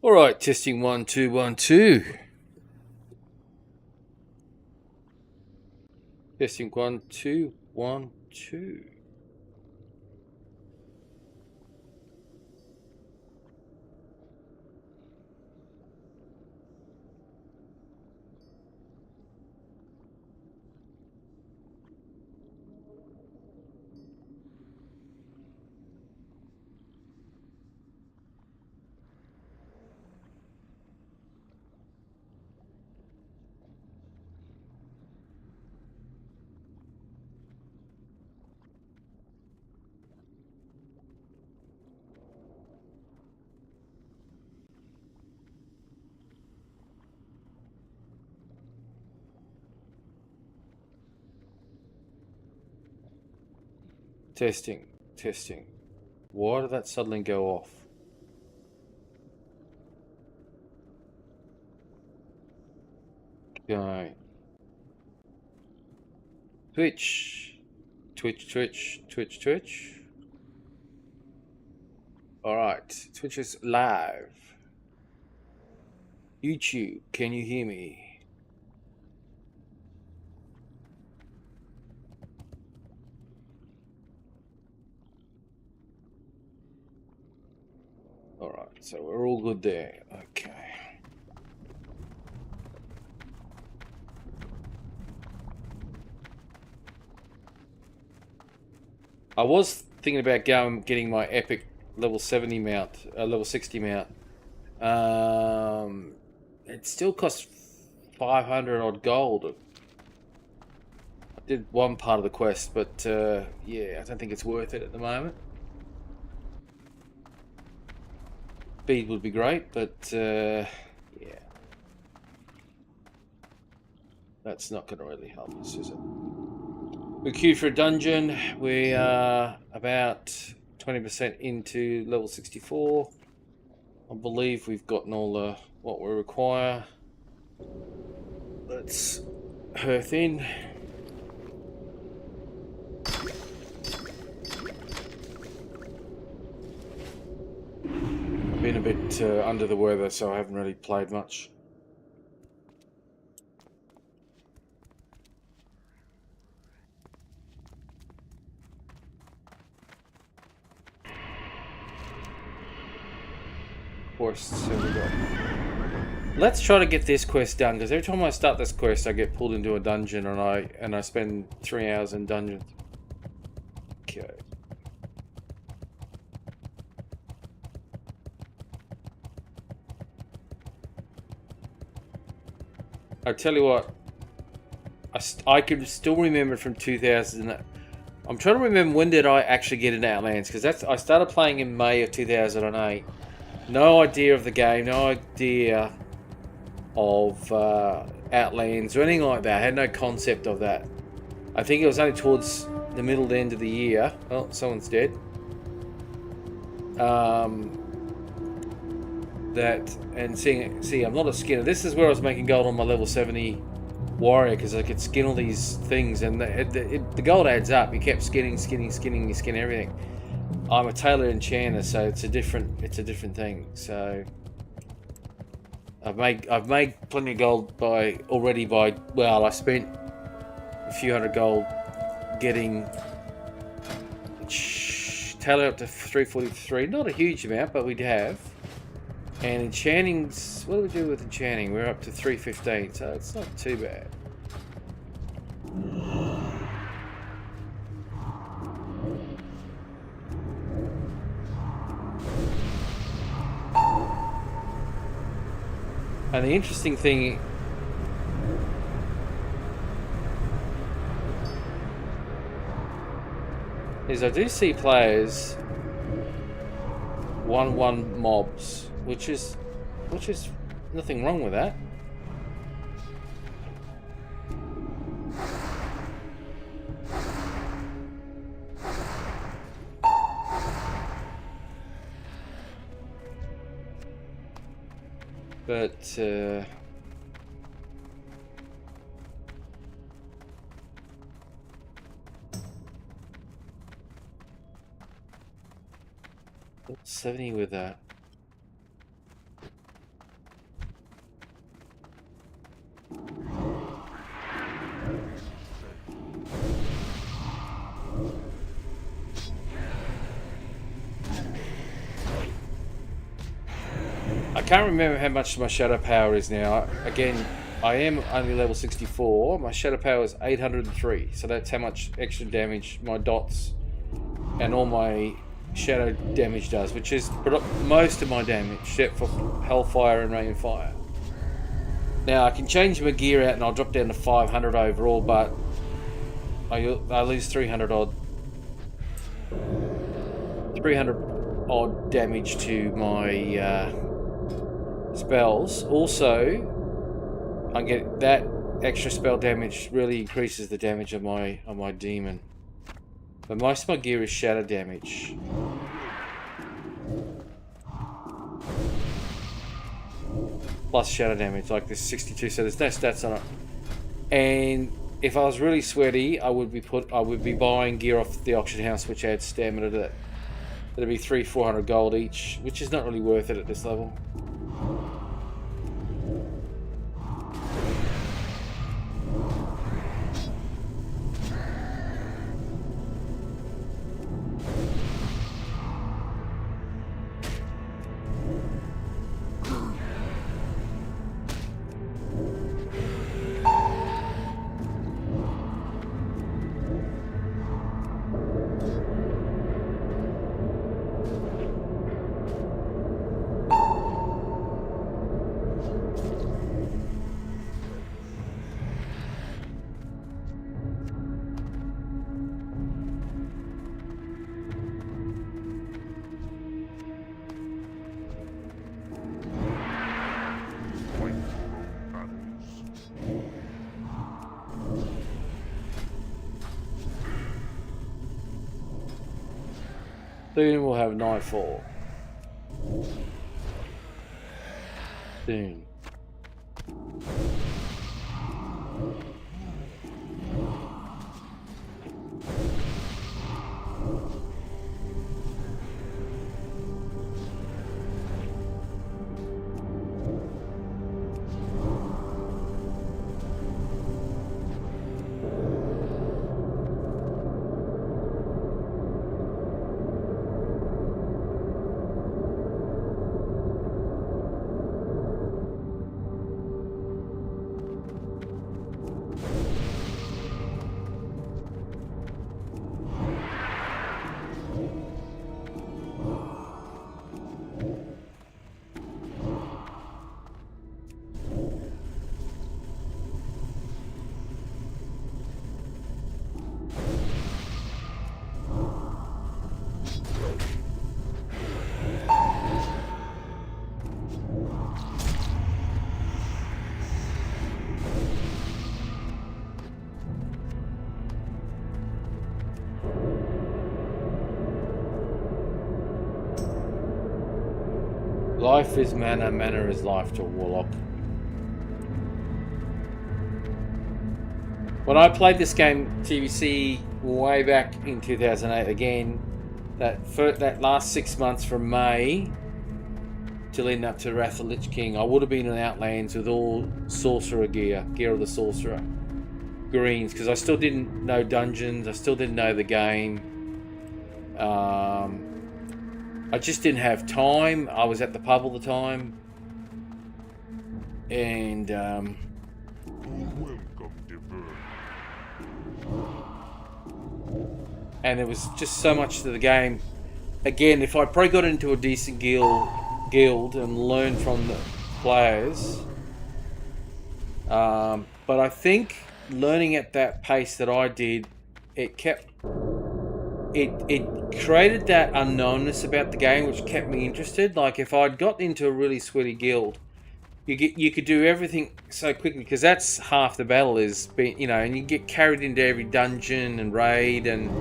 All right, testing 1 2 1 2. Testing 1 2 1 2. Testing. Why did that suddenly go off? Okay. Twitch. Alright, Twitch is live. YouTube, can you hear me? Alright, so we're all good there. Okay. I was thinking about getting my epic level 70 mount, level 60 mount. It still costs 500 odd gold. I did one part of the quest, but yeah, I don't think it's worth it at the moment. Speed would be great, but yeah, that's not going to really help us, is it? We're queued for a dungeon. We are about 20% into level 64. I believe we've gotten all the what we require. Let's hearth in. I've been a bit under the weather, so I haven't really played much. Quests have we got? Let's try to get this quest done, because every time I start this quest I get pulled into a dungeon and I spend 3 hours in dungeons. Okay. I tell you what, I can still remember from 2000. I'm trying to remember when did I actually get into Outlands, because I started playing in May of 2008. No idea of the game, no idea of Outlands or anything like that. I had no concept of that. I think it was only towards the middle to end of the year. Oh, someone's dead. That and see, I'm not a skinner. This is where I was making gold on my level 70 warrior, because I could skin all these things, and the gold adds up. You kept skinning, you skin everything. I'm a tailor enchanter, so it's a different thing. So I've made plenty of gold well, I spent a few hundred gold getting tailor up to 343. Not a huge amount, but we'd have. And enchanting's, what do we do with enchanting? We're up to 315, so it's not too bad. And the interesting thing is I do see players 1-1 mobs, which is nothing wrong with that. But 70 with that. can't remember how much my shadow power is now. Again, I am only level 64. My shadow power is 803. So that's how much extra damage my dots and all my shadow damage does, which is most of my damage, except for Hellfire and Rainfire. Now I can change my gear out and I'll drop down to 500 overall, but I lose 300 odd damage to my spells. Also, I get that extra spell damage really increases the damage of my demon. But most of my gear is shadow damage. Plus shadow damage, like this 62, so there's no stats on it. And if I was really sweaty, I would be buying gear off the auction house, which adds stamina to that. That'd be 300-400 gold each, which is not really worth it at this level. Soon we'll have nightfall. Soon. Life is mana, mana is life to a Warlock. When I played this game, TVC, way back in 2008, again, that last 6 months from May till end up to Wrath of the Lich King, I would have been in Outlands with all Sorcerer gear of the Sorcerer. Greens, because I still didn't know dungeons, I still didn't know the game. I just didn't have time. I was at the pub all the time. And and there was just so much to the game. Again, if I probably got into a decent guild and learned from the players, but I think learning at that pace that I did, it created that unknownness about the game, which kept me interested. Like if I'd got into a really sweaty guild, you could do everything so quickly, because that's half the battle is being, you know, and you get carried into every dungeon and raid, and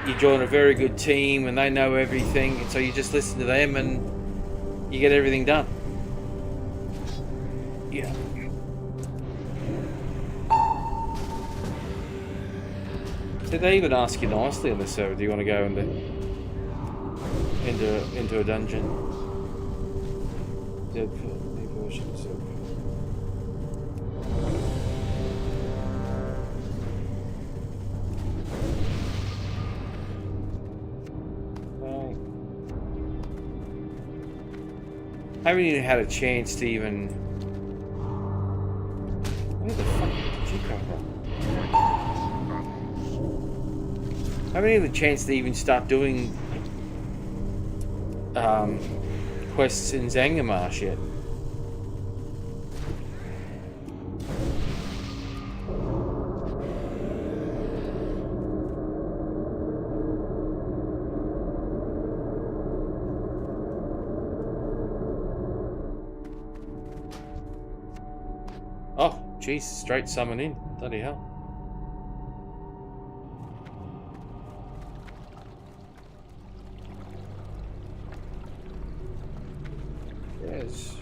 you join a very good team and they know everything, and so you just listen to them and you get everything done. Yeah. Did they even ask you nicely on the server? Do you want to go into a dungeon? Deadpool, new version of server. I haven't even had a chance to even... Where the fuck did you come from? I haven't even had a chance to even start doing quests in Zangarmarsh yet. Oh, jeez, straight summon in. Bloody hell. Yes.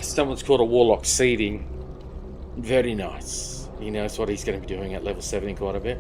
Someone's called a Warlock seeding. Very nice. He knows what he's going to be doing at level 70 quite a bit.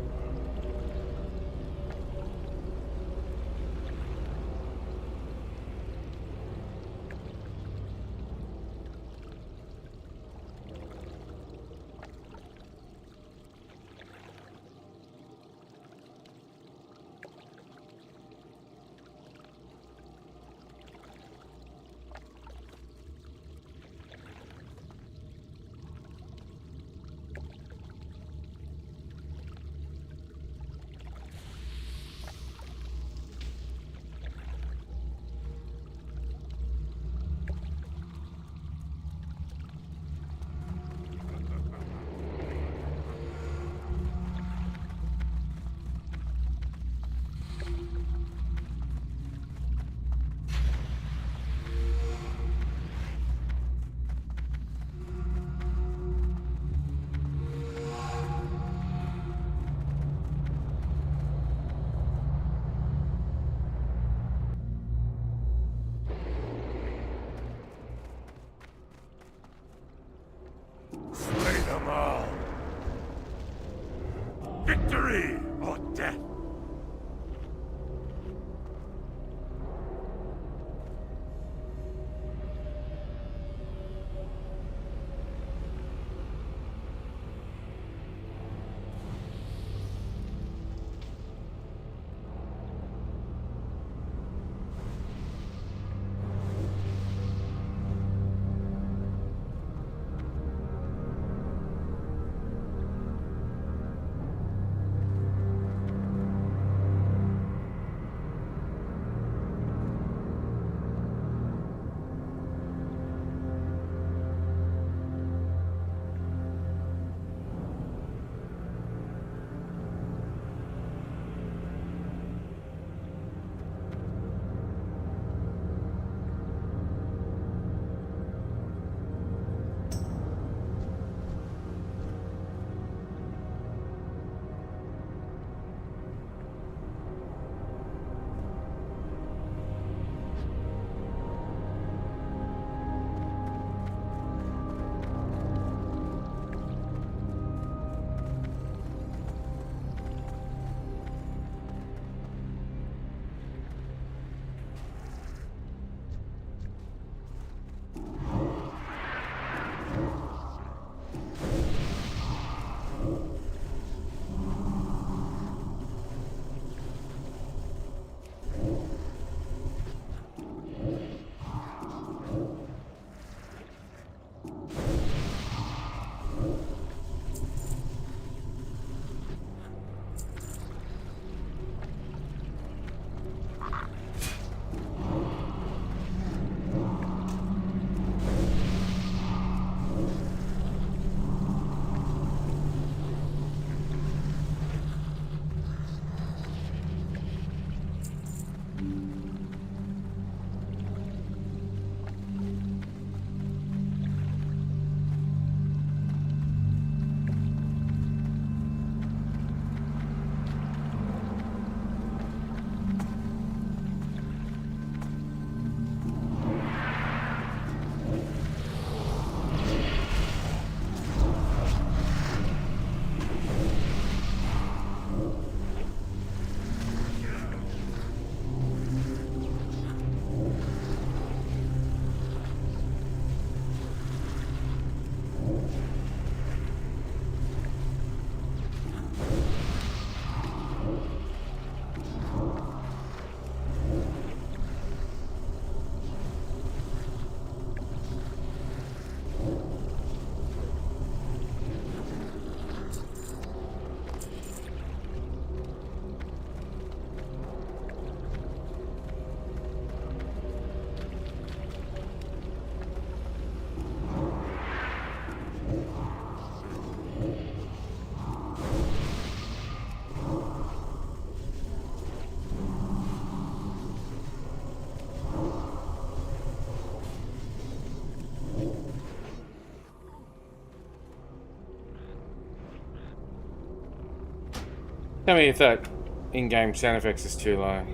Tell me if that in-game sound effects is too low.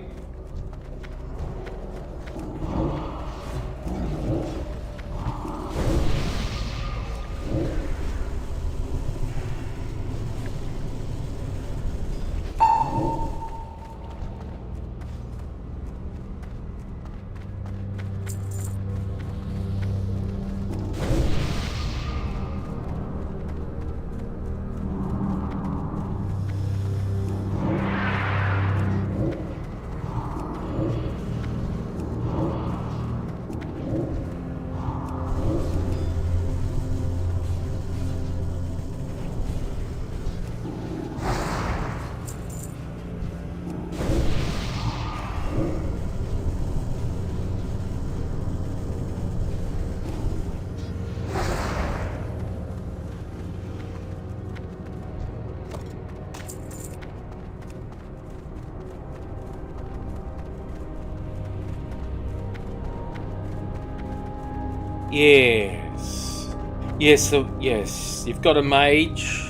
Yes. Yes, so, yes. You've got a mage,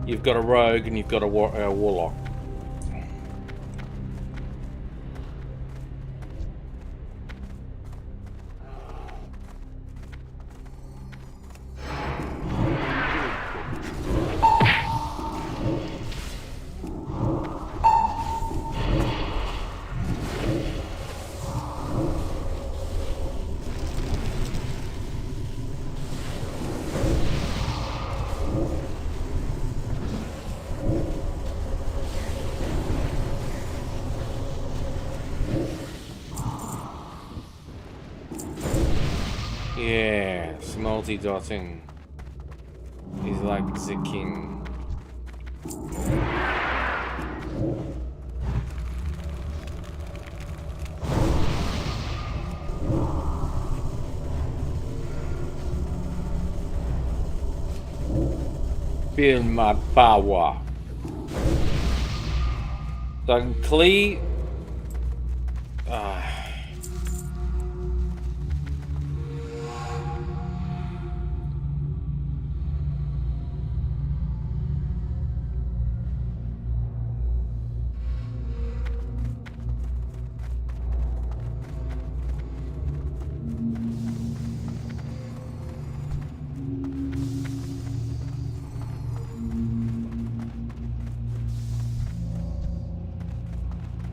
you've got a rogue, and you've got a warlock. Yes, multi-dotting. He's like the king. Feel my power. So I can cleave.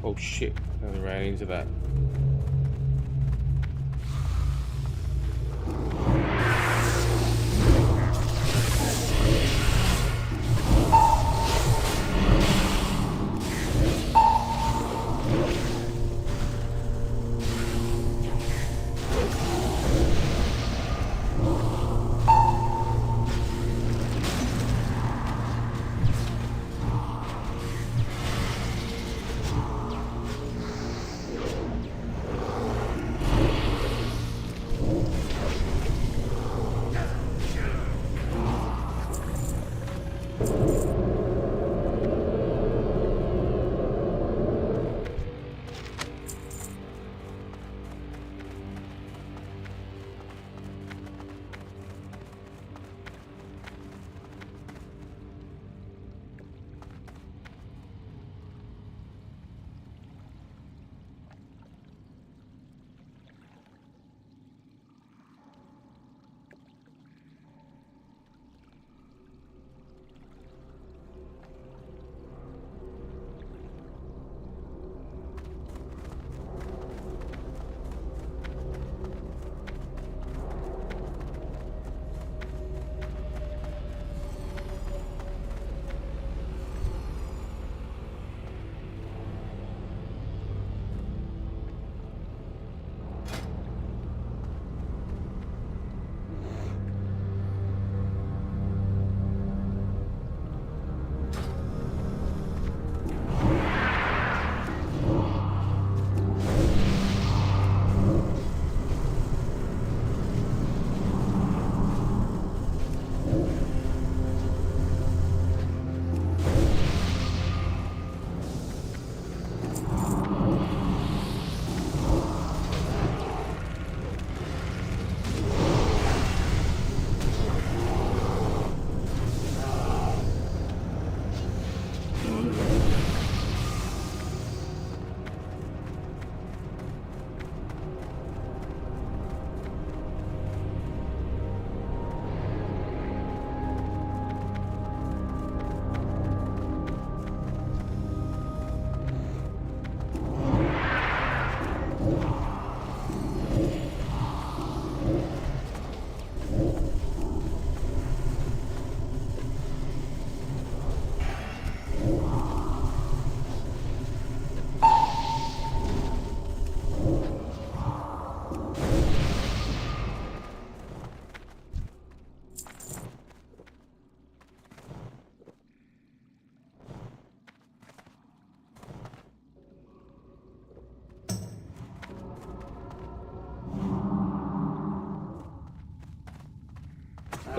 Oh shit, I ran into that.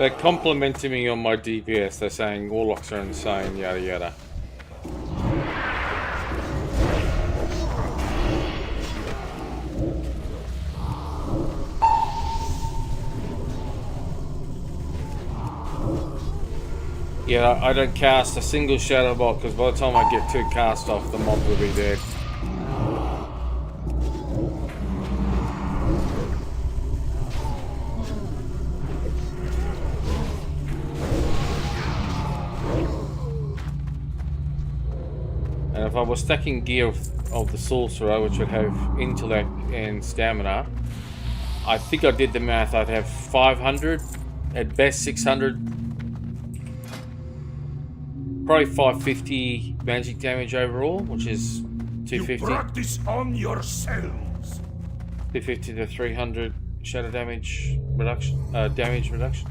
They're complimenting me on my DPS. They're saying Warlocks are insane, yada yada. Yeah, I don't cast a single shadow bolt because by the time I get 2 cast off, the mob will be dead. And if I was stacking gear of the sorcerer, which would have intellect and stamina, I think I did the math. I'd have 500, at best 600. Probably 550 magic damage overall, which is 250. You brought this on yourselves. 250 to 300 shadow damage reduction. Damage reduction.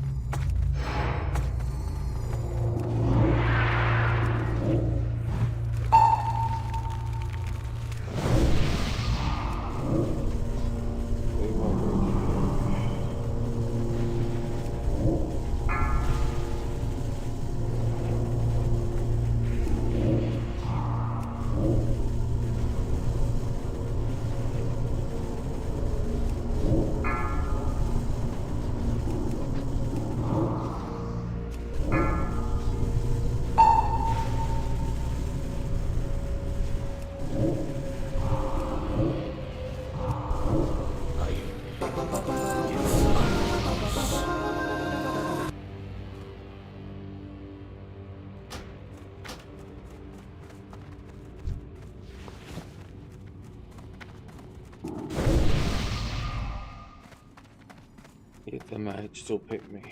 Yet the mage still picked me.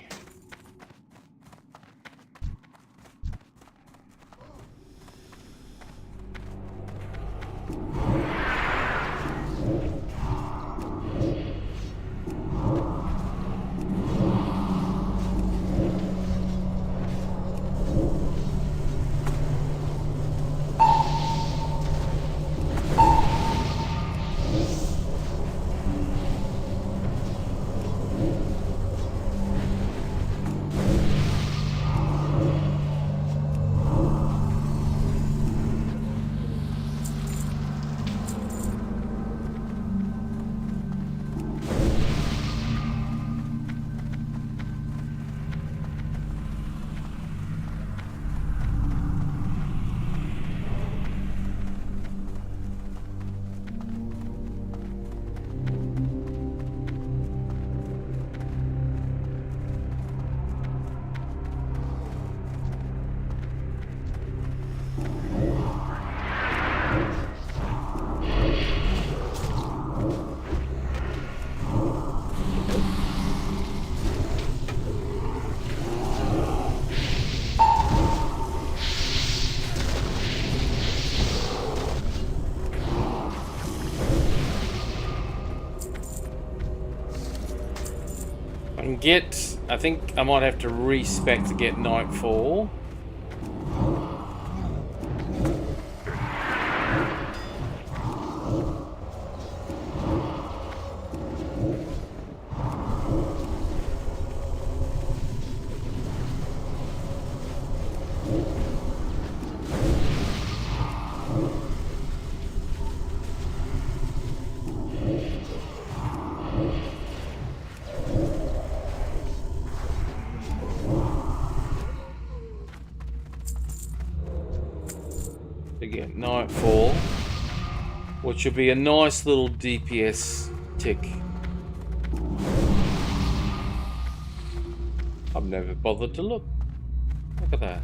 I think I might have to respec to get Nightfall. Get Nightfall, which would be a nice little DPS tick. I've never bothered to look. Look at that.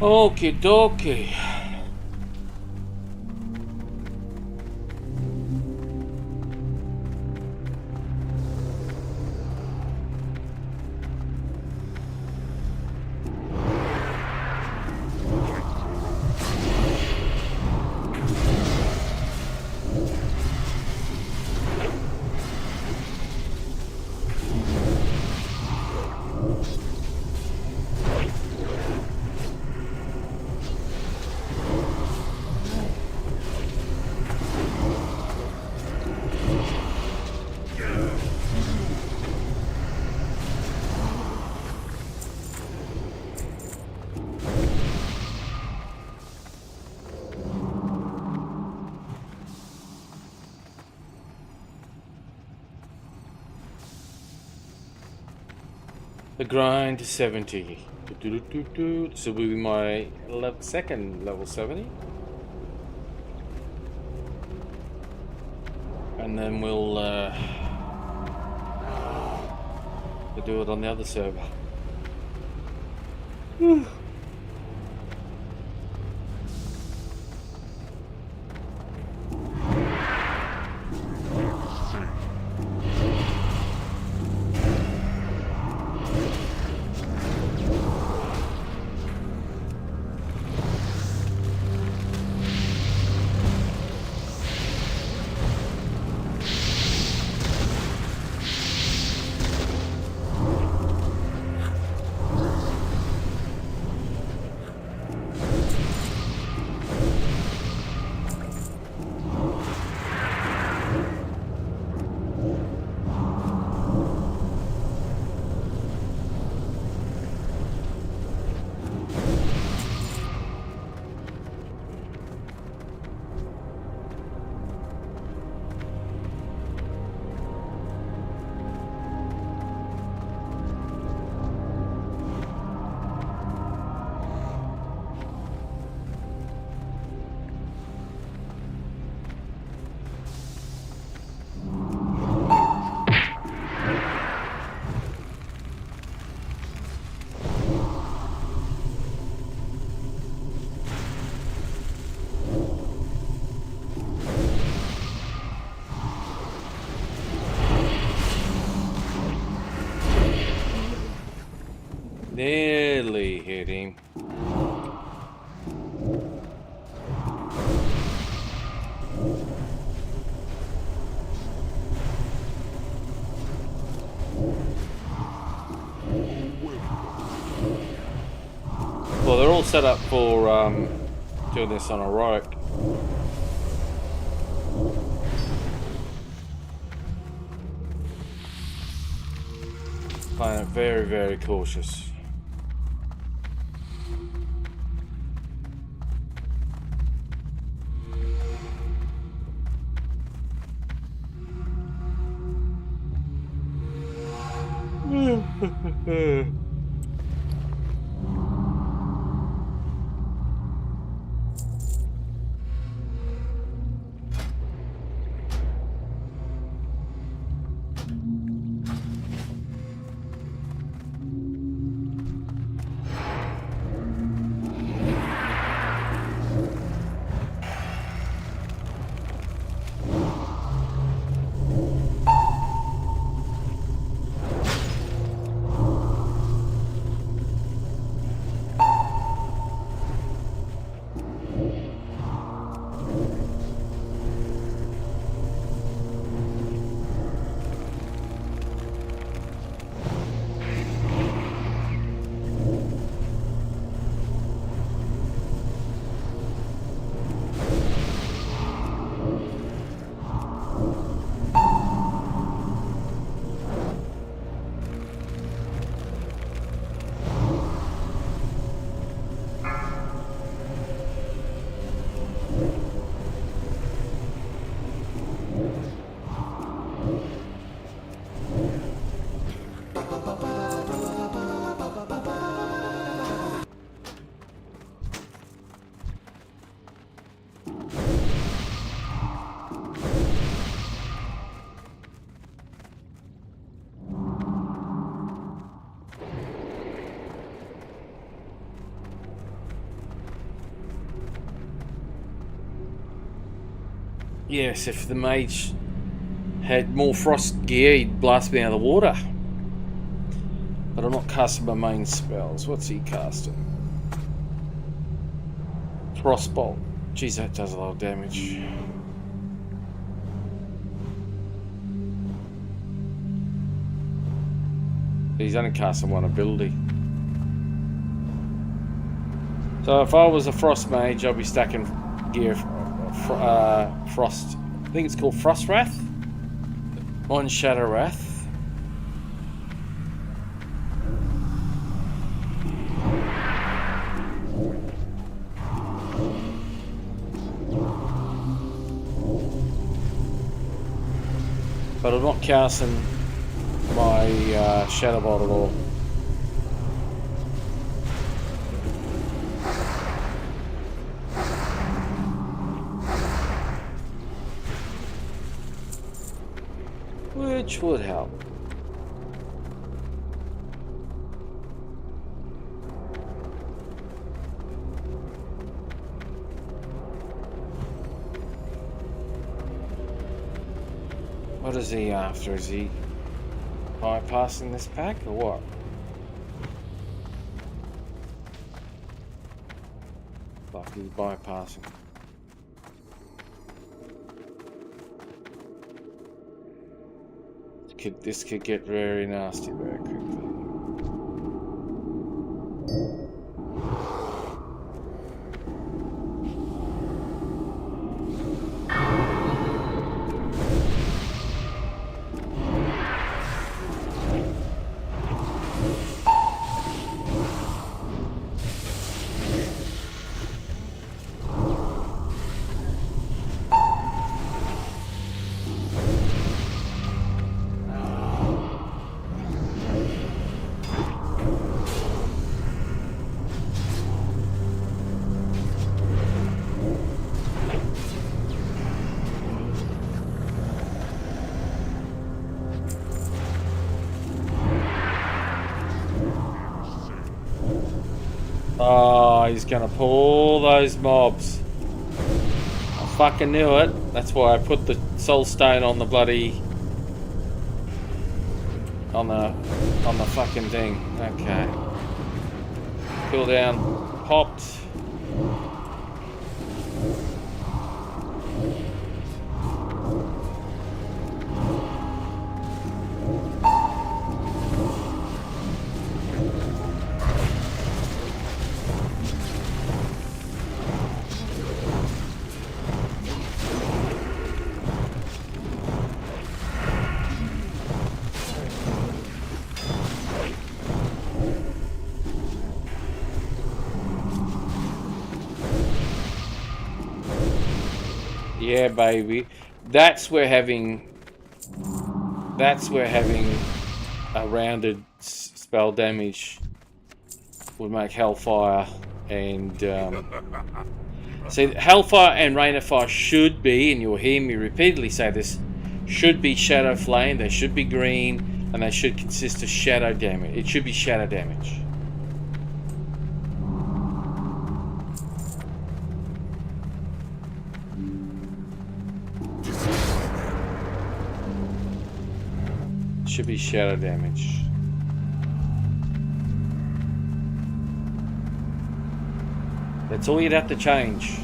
Okie dokie. The grind to 70. This will be my second level 70. And then we'll do it on the other server. Nearly hit him. Well, they're all set up for doing this on a rope. Playing it very, very cautious. Yes, if the mage had more frost gear, he'd blast me out of the water. But I'm not casting my main spells. What's he casting? Frostbolt. Jeez, that does a lot of damage. He's only casting one ability. So if I was a frost mage, I'd be stacking gear frost. I think it's called Frost Wrath on Shadow Wrath. But I'm not casting my Shadow Bolt at all. Which would help. What is he after? Is he bypassing this pack or what? Fuck, he's bypassing. This could get very nasty very quickly. Oh, he's gonna pull those mobs. I fucking knew it. That's why I put the soul stone on the bloody on the fucking thing. Okay. Cooldown popped. Yeah, baby. That's where having a rounded spell damage would make Hellfire and see, Hellfire and Rain of Fire should be, and you'll hear me repeatedly say this, should be Shadow Flame. They should be green, and they should consist of shadow damage. It should be shadow damage. Should be shadow damage. That's all you'd have to change.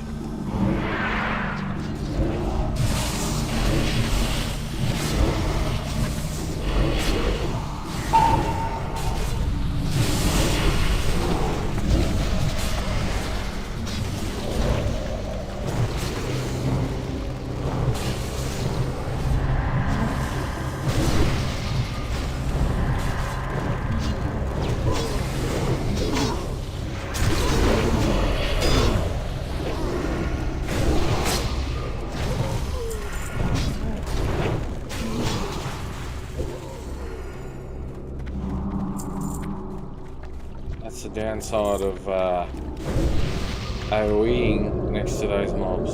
The downside of AoEing next to those mobs.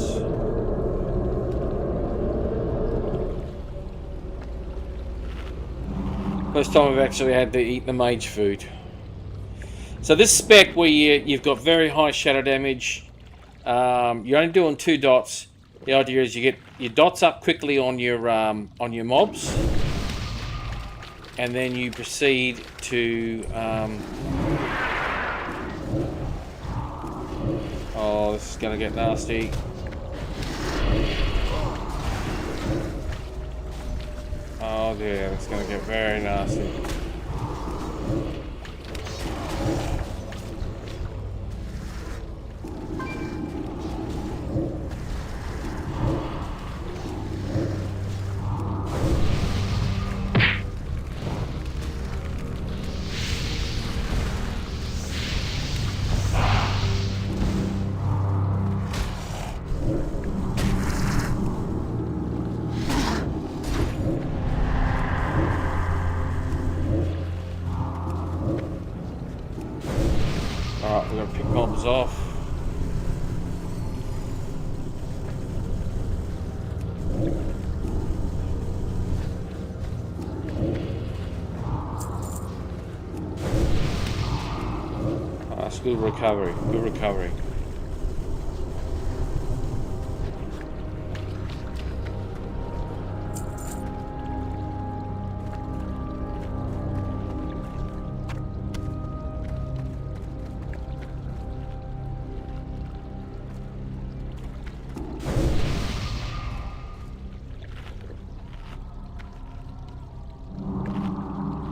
First time I've actually had to eat the mage food. So this spec where you've got very high shadow damage, you're only doing 2 dots, The idea is you get your dots up quickly on your mobs, and then you proceed to oh, this is gonna get nasty. Oh dear, it's gonna get very nasty. Alright, we're gonna pick mobs off. That's good recovery, good recovery.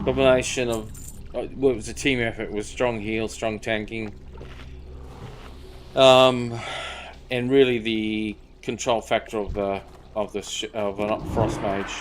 Combination of well, it was a team effort. It was strong heal, strong tanking, and really the control factor of an frost mage.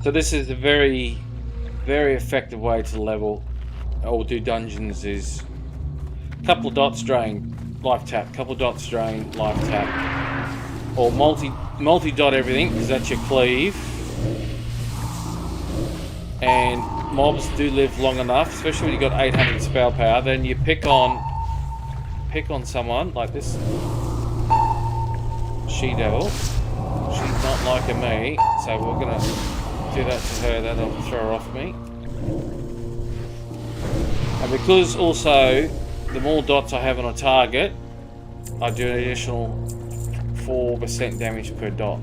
So this is a very, very effective way to level or do dungeons. Is a couple of dots drain, life tap, couple of dots drain, life tap, or multi dot everything because that's your cleave. And mobs do live long enough, especially when you've got 800 spell power. Then you pick on someone like this she-devil. She's not liking me, so we're gonna do that to her. That'll throw her off me. And because also the more dots I have on a target, I do an additional 4% damage per dot.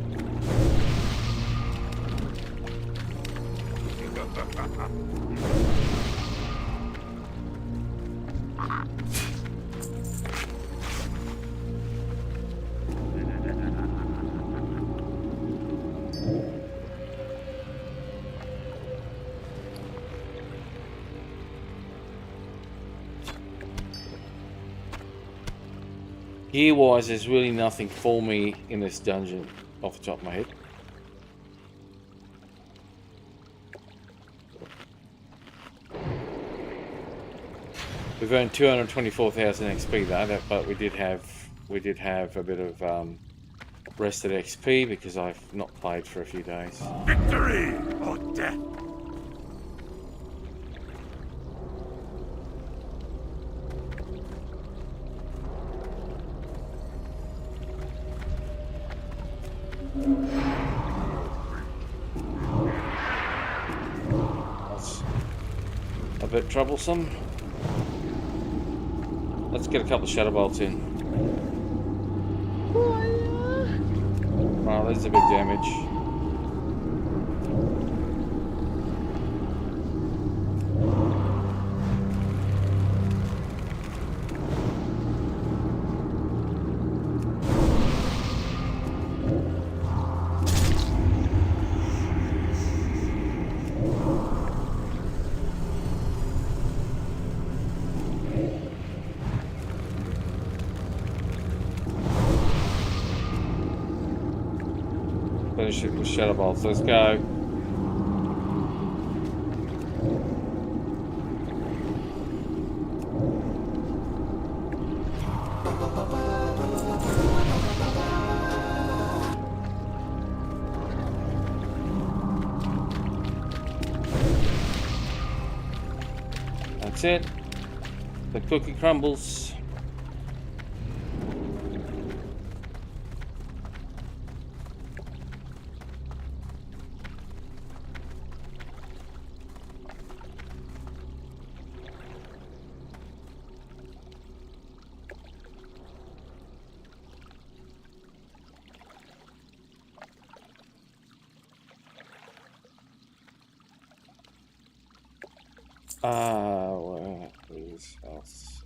Gear-wise, there's really nothing for me in this dungeon, off the top of my head. We've earned 224,000 XP though, but we did have a bit of rested XP because I've not played for a few days. Victory or death. That's a bit troublesome. Let's get a couple of shadow bolts in. Wow, there's a big damage. finish it with Shadow Bolts. Let's go. That's it. The cookie crumbles. Where is else?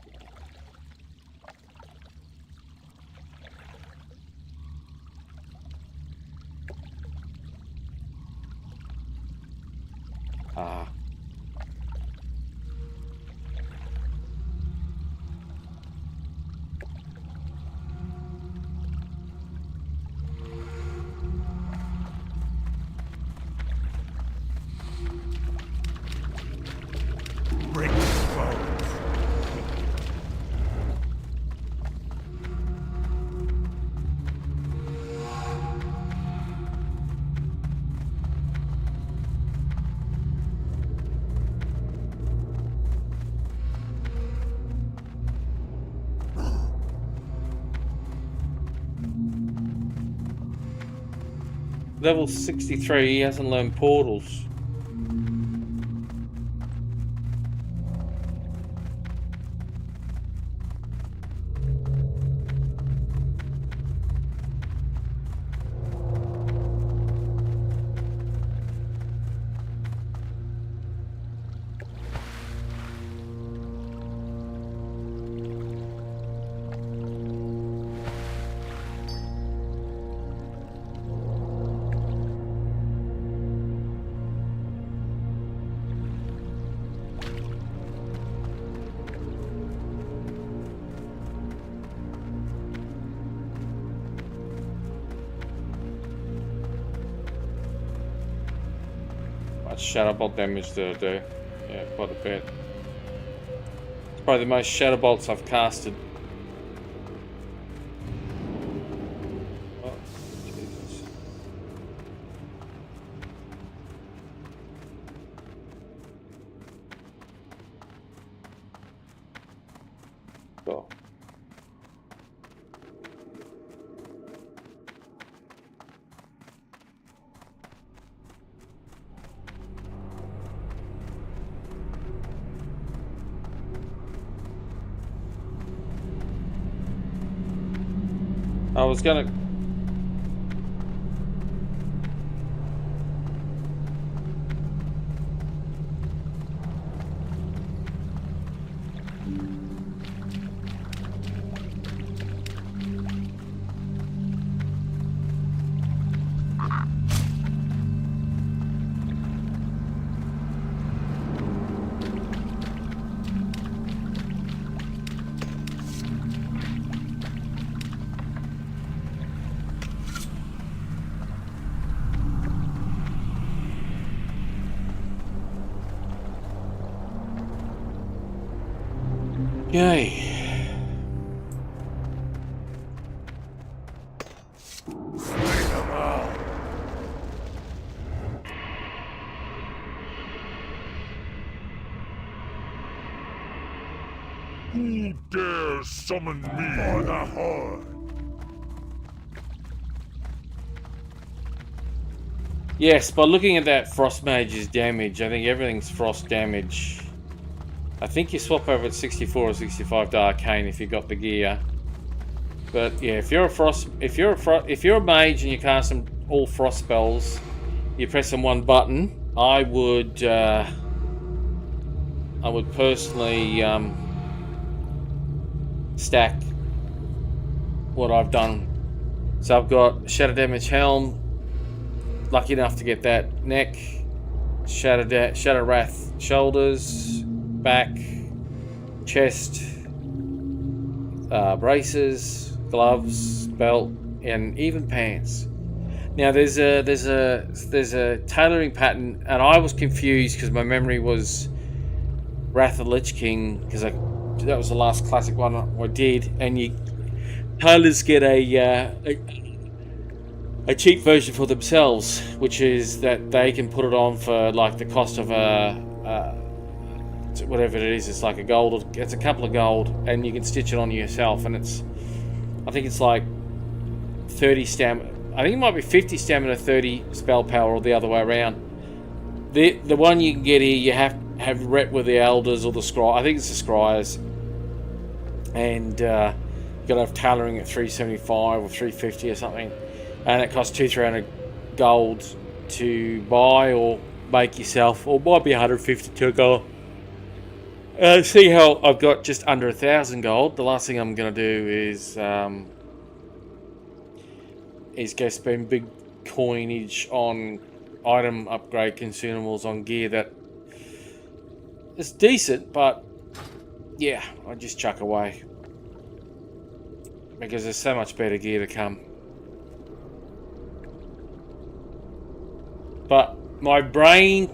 Ah. Break his bones. Level 63, he hasn't learned portals. Shadow Bolt damage to do. Yeah, quite a bit. It's probably the most Shadow Bolts I've casted. Oh, Jesus. Go. I was gonna. Yay. Who dares summon me for the Horde? Yes, by looking at that Frost Mage's damage, I think everything's Frost damage. I think you swap over at 64 or 65 to Arcane if you got the gear. But yeah, if you're a mage and you cast all Frost spells, you press on one button. I would personally stack what I've done. So I've got Shadow Damage Helm, lucky enough to get that neck, Shadow Wrath shoulders, back, chest, braces, gloves, belt, and even pants. Now there's a tailoring pattern, and I was confused because my memory was Wrath of the Lich King, because that was the last classic one I did, and tailors get a cheap version for themselves, which is that they can put it on for like the cost of whatever it is. It's like it's a couple of gold, and you can stitch it on yourself, and I think it's like 30 stamina. I think it might be 50 stamina, 30 spell power, or the other way around. The one you can get here, you have rep with the elders or the scry. I think it's the scryers, and you gotta have tailoring at 375 or 350 or something, and it costs 200-300 gold to buy or make yourself, or might be 150 to go. See how I've got just under 1,000 gold. The last thing I'm gonna do is go spend big coinage on item upgrade consumables on gear that is decent, but yeah, I just chuck away because there's so much better gear to come. But my brain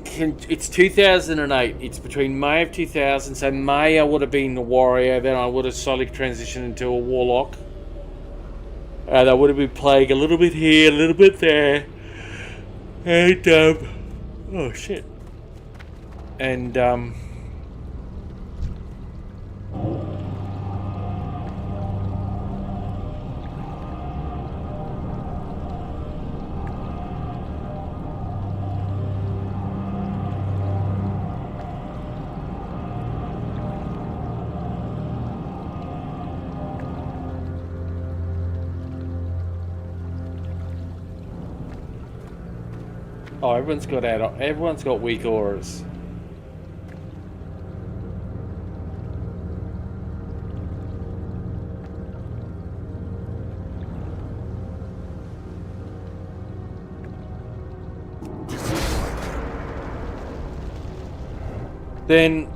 it's 2008. It's between May of 2000. So May I would have been a warrior. Then I would have slowly transitioned into a warlock. And I would have been playing a little bit here, a little bit there. And, oh shit. And, oh, everyone's got weak auras. Then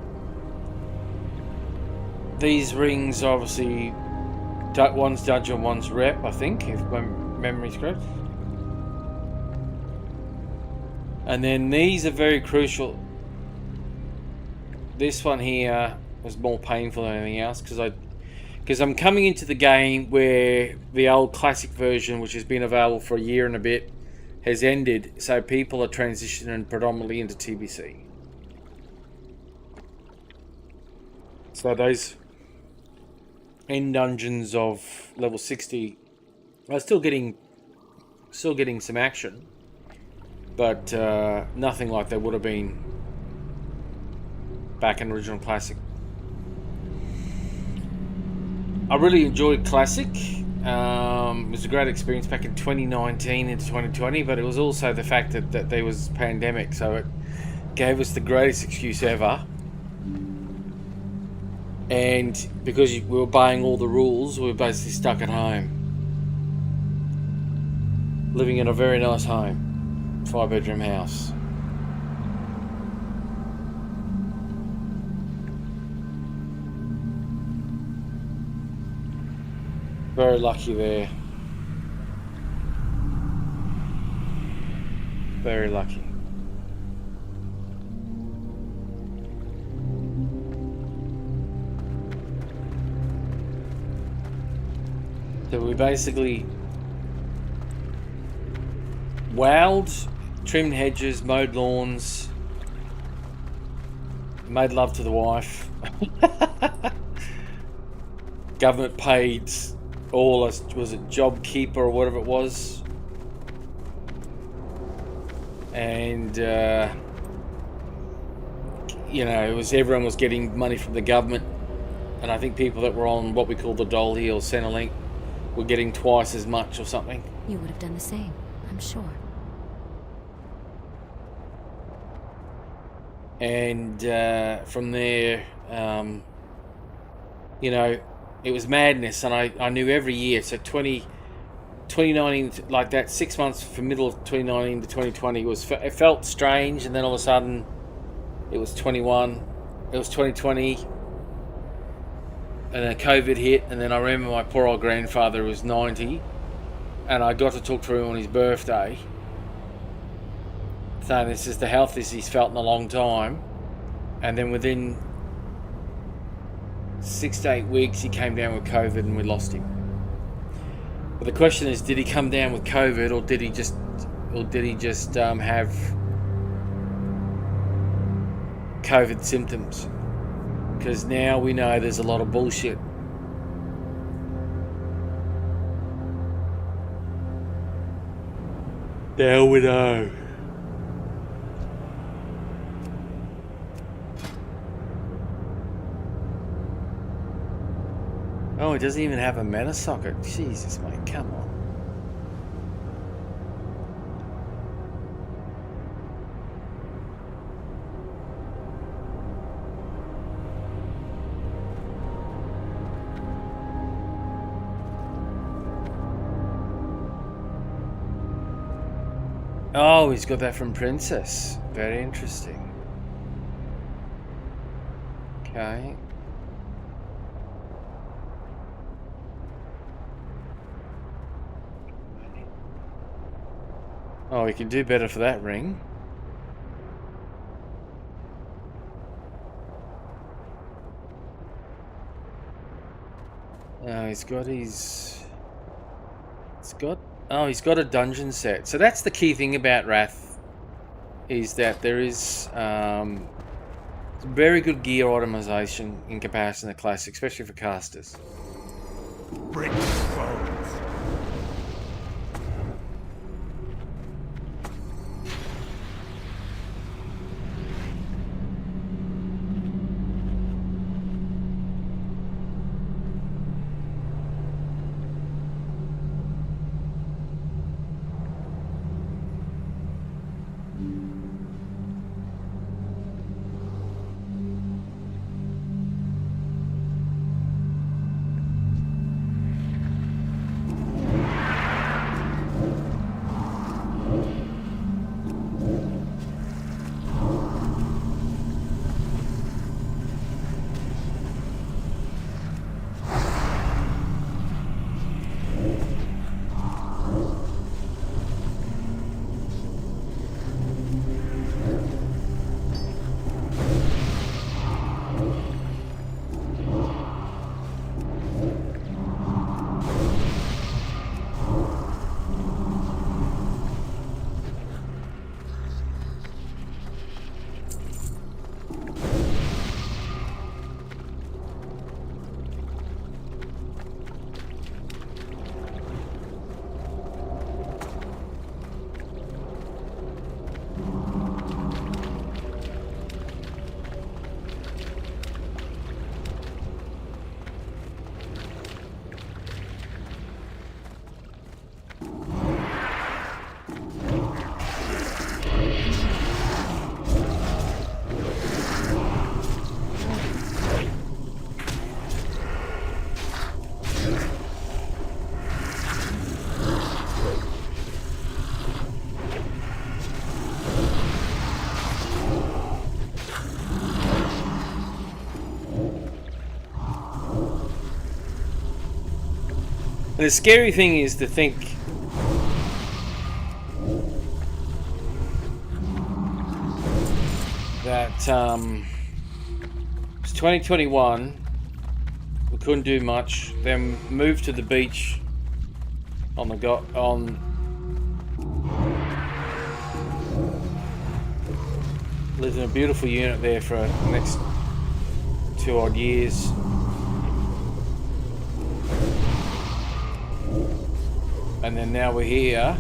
these rings, obviously, one's dungeon, one's rep, I think, if my memory's correct. And then these are very crucial. This one here was more painful than anything else because I'm coming into the game where the old classic version, which has been available for a year and a bit, has ended. So people are transitioning predominantly into TBC. So those end dungeons of level 60 are still getting some action. But nothing like they would have been back in original Classic. I really enjoyed Classic. It was a great experience back in 2019 into 2020, but it was also the fact that there was a pandemic, so it gave us the greatest excuse ever. And because we were obeying all the rules, we were basically stuck at home. Living in a very nice home. 5-bedroom house. Very lucky there. Very lucky. So we basically wowed, trimmed hedges, mowed lawns, made love to the wife. Government paid all us, was it job keeper or whatever it was, and you know, it was everyone was getting money from the government, and I think people that were on what we call the Dolly or Centrelink were getting twice as much or something. You would have done the same, I'm sure. And from there, you know, it was madness, and I knew every year. So 2019, like that 6 months from middle of 2019 to 2020 it felt strange, and then all of a sudden it was 21, it was 2020, and then COVID hit, and then I remember my poor old grandfather who was 90, and I got to talk to him on his birthday, saying this is the healthiest he's felt in a long time. And then within 6 to 8 weeks, he came down with COVID, and we lost him. But the question is, did he come down with COVID, or did he just have COVID symptoms? Because now we know there's a lot of bullshit. Now we know. Oh, it doesn't even have a meta socket. Jesus, mate, come on. Oh, he's got that from Princess. Very interesting. Okay. Oh, we can do better for that ring. He's got his... he's got a dungeon set. So that's the key thing about Wrath, is that there is very good gear optimization in comparison to Classic, especially for casters. Break the bones. And the scary thing is to think that it's 2021, we couldn't do much, then moved to the beach on lived in a beautiful unit there for the next 2 odd years. And then now we're here,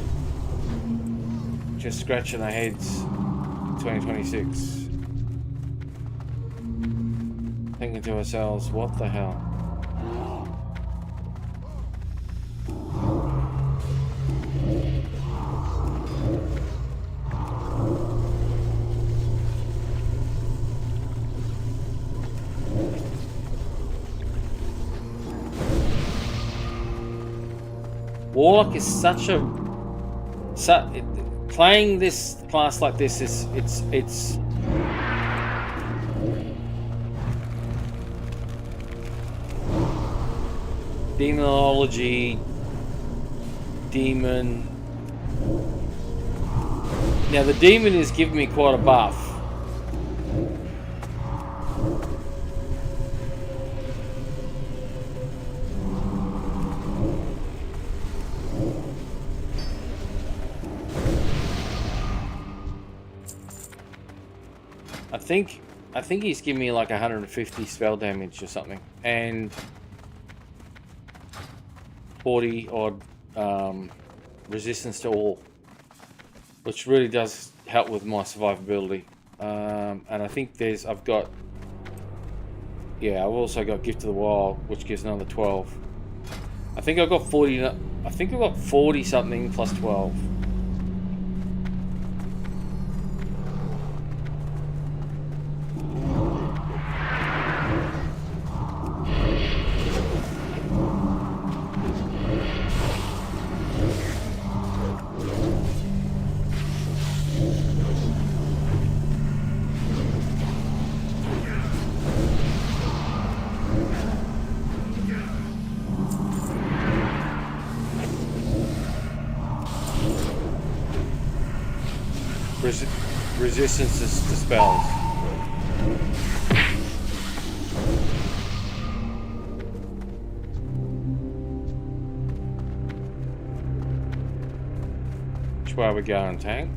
just scratching our heads, 2026. Thinking to ourselves, what the hell? Warlock is playing this class like this is it's demonology demon. Now the demon is giving me quite a buff. I think he's giving me like 150 spell damage or something, and 40 odd resistance to all, which really does help with my survivability. And I think I've also got Gift of the Wild, which gives another 12. I think I've got 40. I think I've got 40 something plus 12. Resistance to spells. Which way are we going, tank?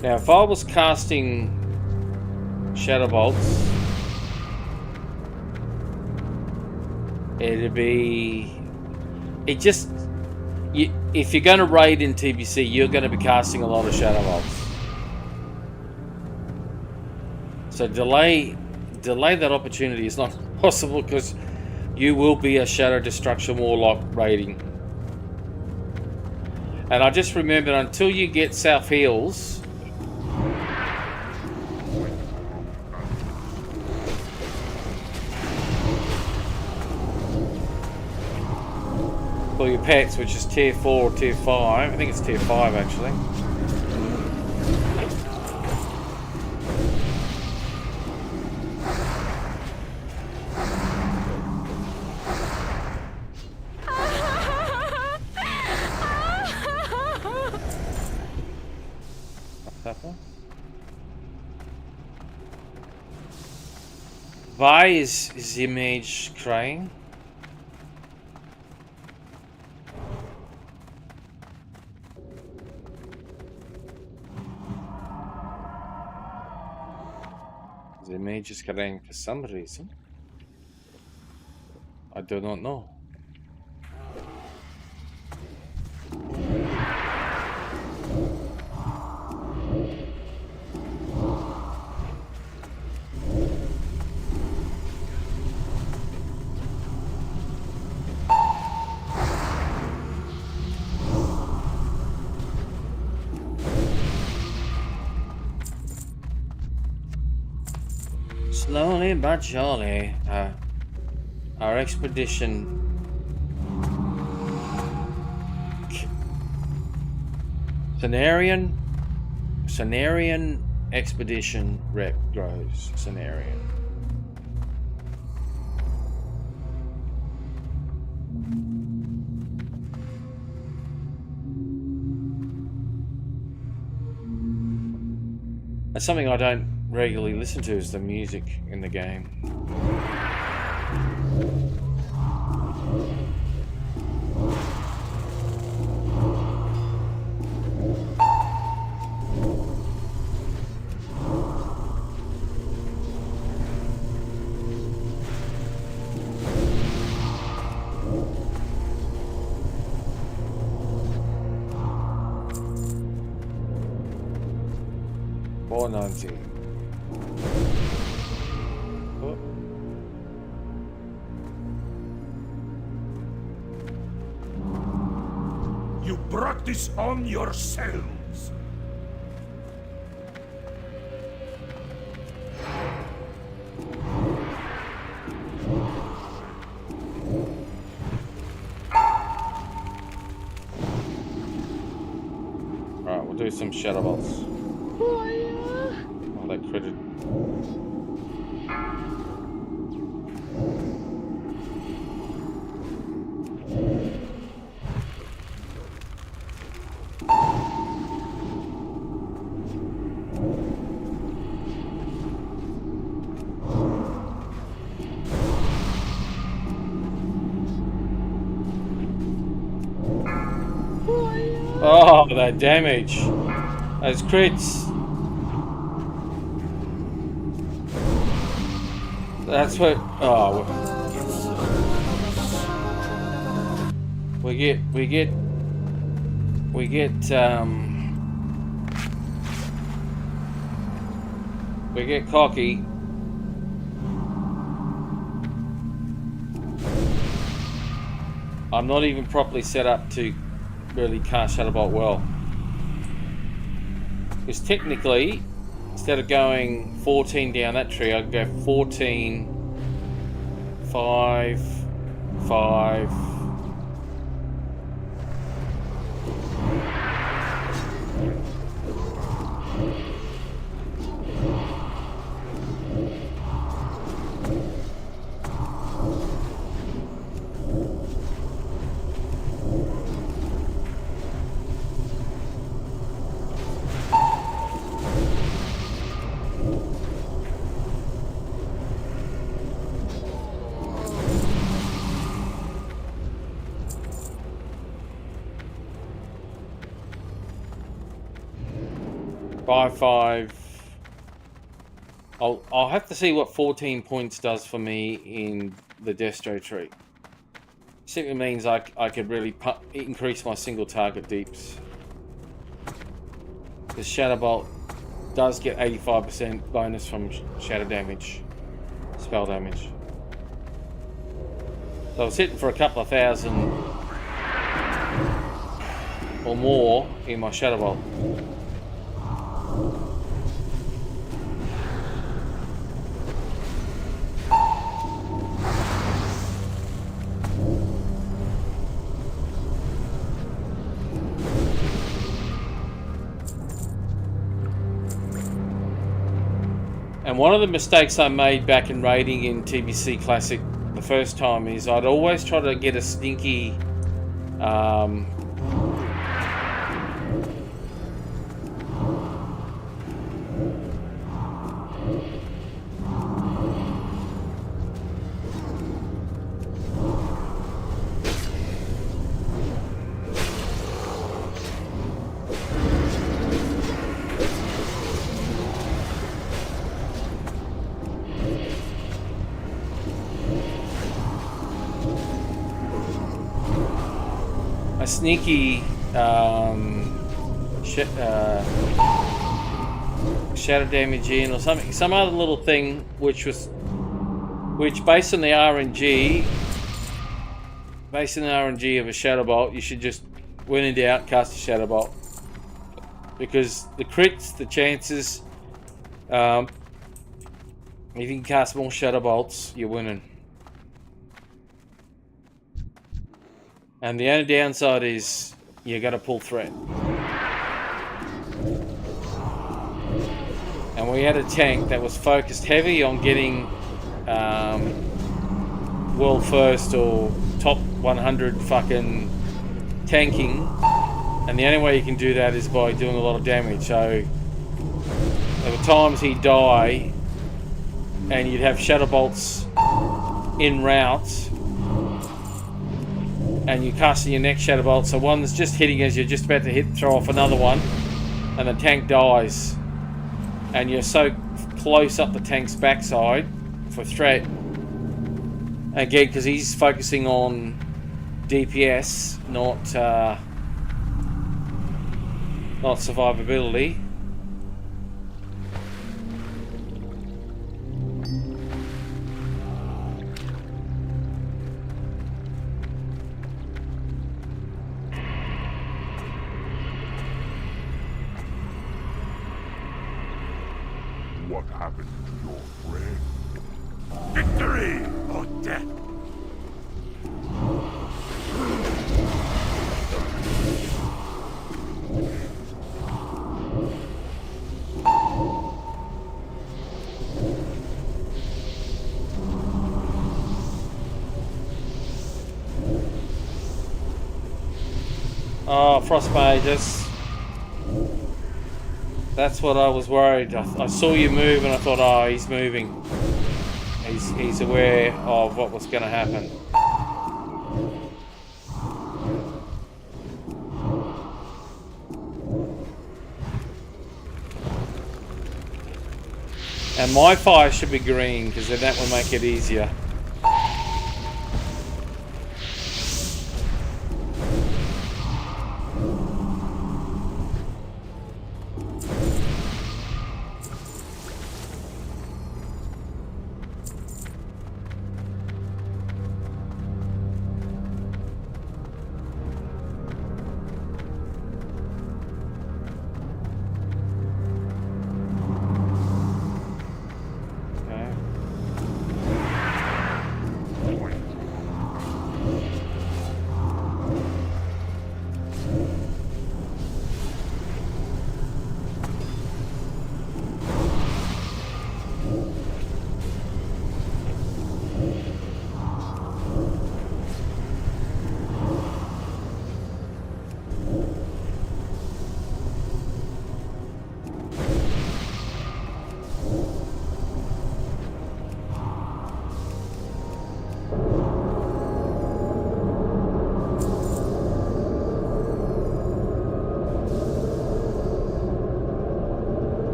Now, if I was casting Shadow Bolts, it'd be... if you're going to raid in TBC, you're going to be casting a lot of Shadow Bolts. So delay that opportunity is not possible, because you will be a Shadow Destruction Warlock raiding. And I just remembered, until you get South Heels... for your pets, which is tier 4 or tier 5. I think it's tier 5 actually. Why is the image crying? The image is crying for some reason. I do not know. Slowly but surely, our expedition Cenarian expedition rep grows. Cenarian. It's something I don't regularly listen to is the music in the game. $4.90. Oh. You brought this on yourselves. Alright, we'll do some shadow bolts. Oh, that critted. Oh, that damage. Those crits. That's what. Oh. We get cocky. I'm not even properly set up to really cast Shadow Bolt well. Because technically, instead of going 14 down that tree, I could go 14, 5, 5. Five. I'll have to see what 14 points does for me in the Destro tree. Simply means I could really increase my single target deeps. The Shadow Bolt does get 85% bonus from shadow damage, spell damage. So I was hitting for a couple of thousand or more in my Shadow Bolt. And one of the mistakes I made back in raiding in TBC Classic the first time is I'd always try to get a sneaky shadow damage in or something, some other little thing which based on the RNG of a Shadow Bolt, you should just, when in doubt, cast a Shadow Bolt, because the crits, the chances, if you can cast more Shadow Bolts, you're winning. And the only downside is you got to pull threat. And we had a tank that was focused heavy on getting world first or top 100 fucking tanking, and the only way you can do that is by doing a lot of damage. So There were times he'd die and you'd have shadow bolts in route and you casting your next shadow bolt, so one's just hitting as you're just about to throw off another one, and the tank dies, and you're so close up the tank's backside for threat again because he's focusing on DPS, not survivability. What happened to your friend? Victory or death? Oh, frost mages. That's what I was worried. I saw you move and I thought, oh, he's moving. He's aware of what was going to happen. And my fire should be green because then that will make it easier.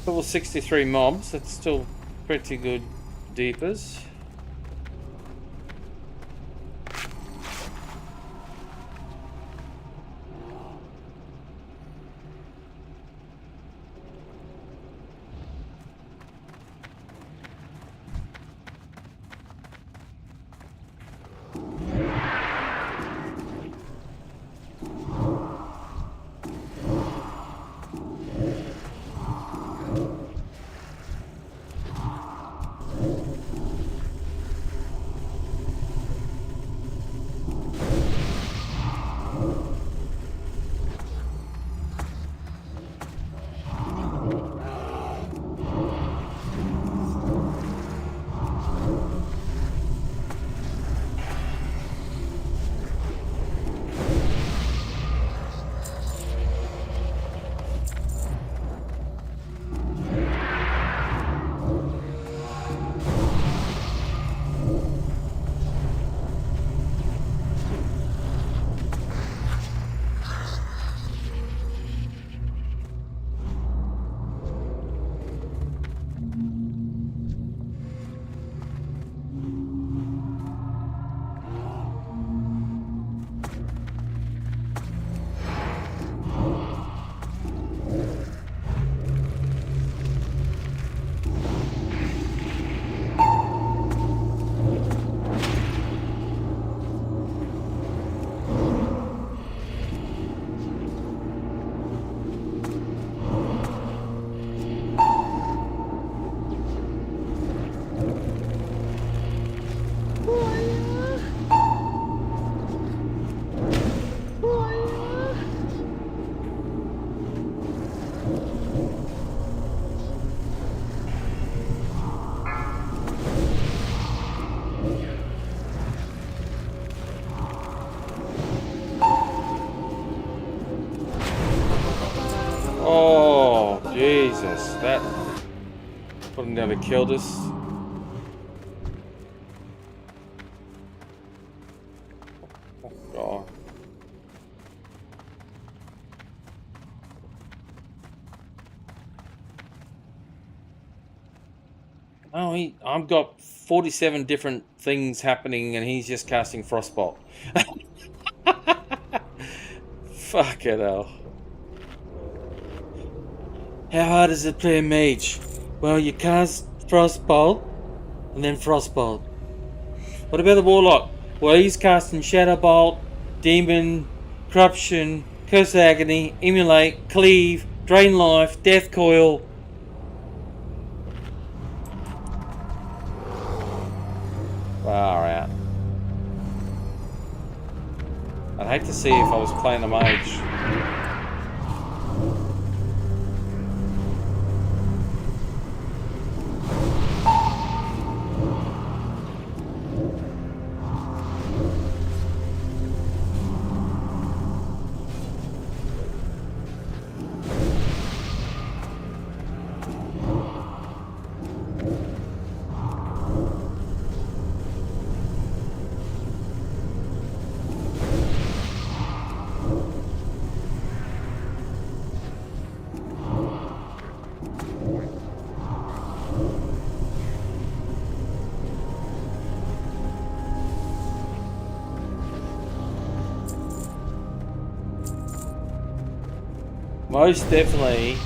Level 63 mobs, that's still pretty good deepers. Jesus, that would have never killed us. Oh God. Oh, I've got 47 different things happening and he's just casting Frostbolt. Fuck it hell. How hard is it playing mage? Well, you cast Frostbolt and then Frostbolt. What about the Warlock? Well, he's casting Shadowbolt, Demon, Corruption, Curse Agony, Emulate, Cleave, Drain Life, Death Coil. Far out. I'd hate to see if I was playing a mage. Most definitely,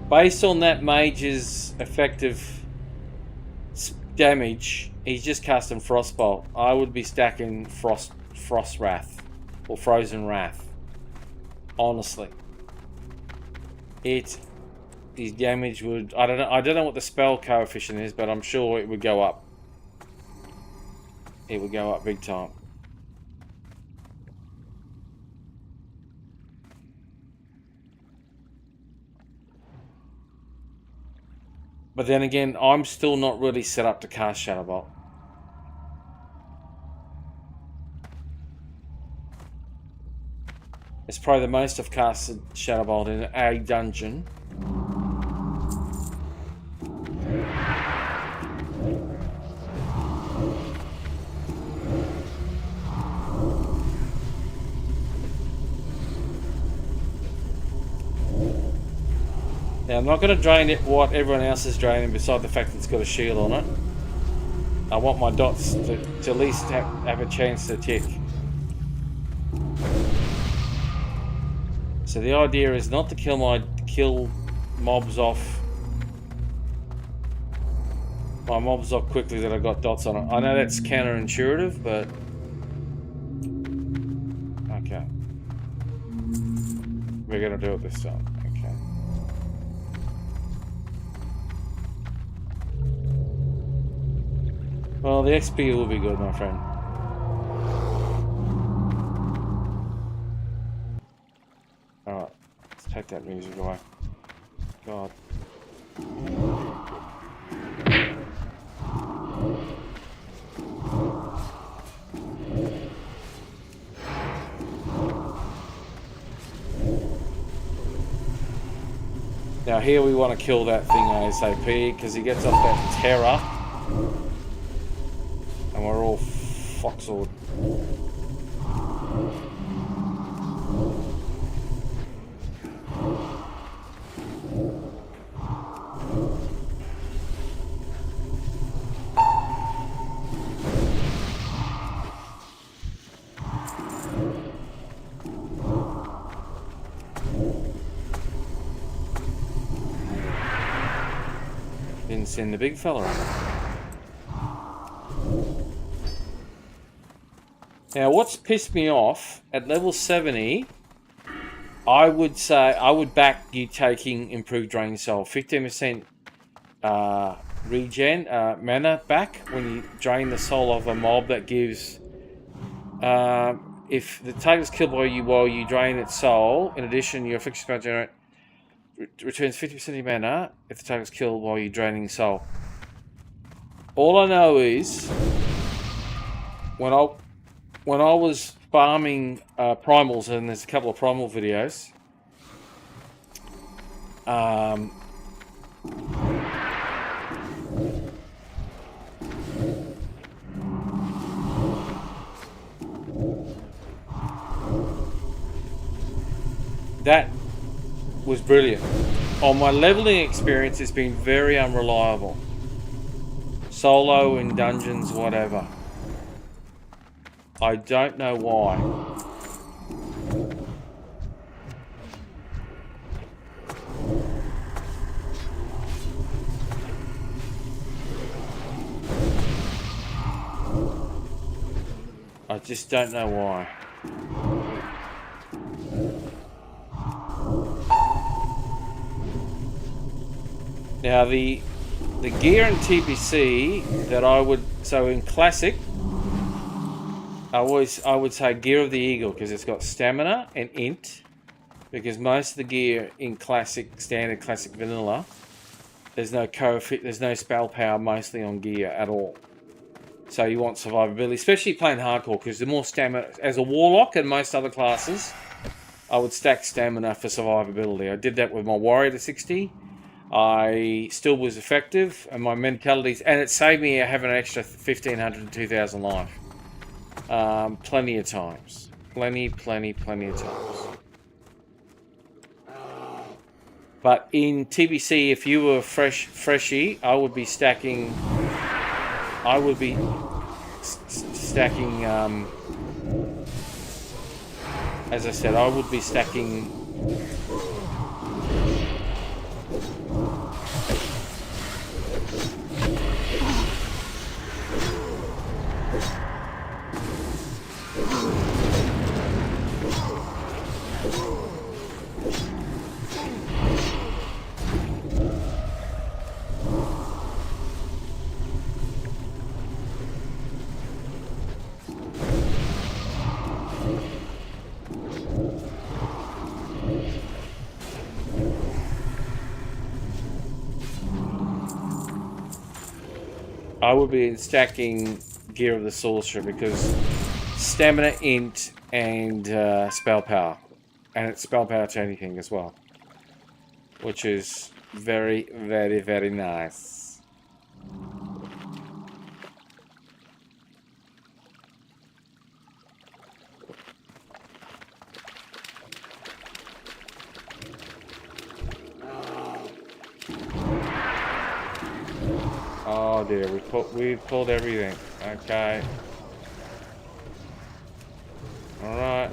based on that mage's effective damage, he's just casting Frostbolt. I would be stacking Frost Wrath or Frozen Wrath. Honestly, his damage would. I don't know what the spell coefficient is, but I'm sure it would go up. It would go up big time. But then again, I'm still not really set up to cast Shadowbolt. It's probably the most I've casted Shadowbolt in a dungeon. Now, I'm not going to drain it what everyone else is draining, beside the fact that it's got a shield on it. I want my dots to at least have a chance to tick. So the idea is not to kill mobs off. My mobs off quickly that I've got dots on it. I know that's counterintuitive, but okay. We're going to do it this time. Okay. Well, the XP will be good, my friend. Alright, let's take that music away. God. Now here we want to kill that thing ASAP because he gets off that terror. And we're all foxeled. Didn't send the big fella in. Now, what's pissed me off, at level 70, I would say, I would back you taking Improved Drain Soul. 15% regen, mana back when you drain the soul of a mob. That gives, if the target is killed by you while you drain its soul, in addition, your affliction spell generate returns 50% of your mana if the target is killed while you're draining soul. All I know is, when I was farming primals, and there's a couple of primal videos, Um, that was brilliant. On my leveling experience, it's been very unreliable. Solo in dungeons, whatever. I don't know why. I just don't know why. Now the gear in TPC that I would, so in classic, I would say gear of the eagle because it's got stamina and int, because most of the gear in classic, standard classic vanilla, there's no spell power mostly on gear at all. So you want survivability, especially playing hardcore, because the more stamina, as a warlock and most other classes, I would stack stamina for survivability. I did that with my warrior to 60. I still was effective, and my mentalities, and it saved me having an extra 1,500 to 2,000 life. Plenty of times. Plenty of times. But in TBC, if you were freshie, I would be stacking. Stacking. As I said, I would be stacking. I would be stacking Gear of the Sorcerer because stamina, int, and spell power. And it's spell power to anything as well. Which is very, very, very nice. Oh dear, we pulled everything. Okay. Alright.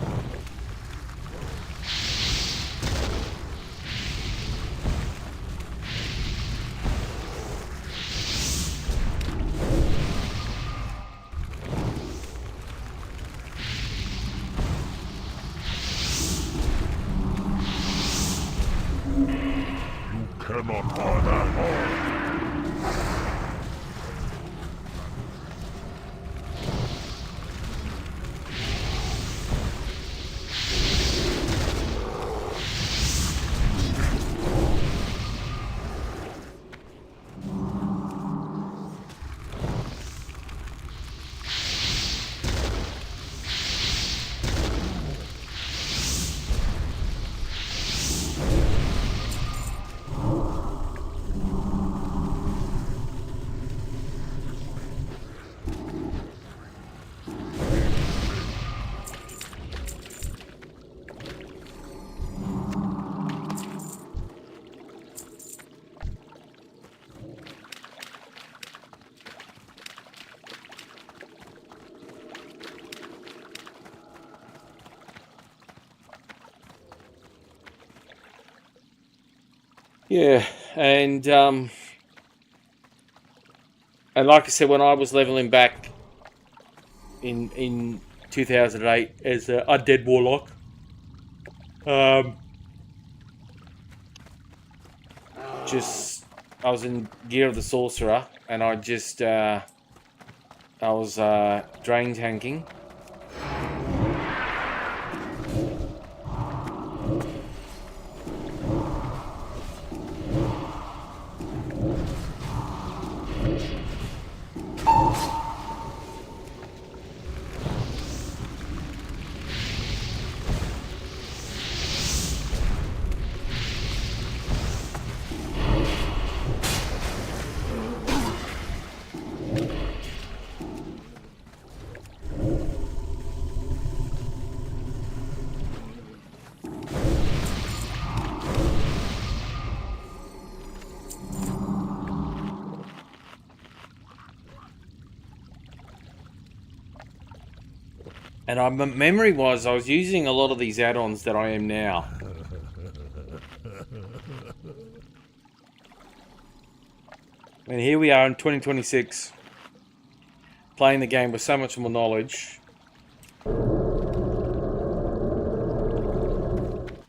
You cannot buy that home. Yeah, and like I said, when I was leveling back in 2008 as a undead warlock, I was in Gear of the Sorcerer, and I was drain tanking. And memory-wise, I was using a lot of these add-ons that I am now. And here we are in 2026, playing the game with so much more knowledge.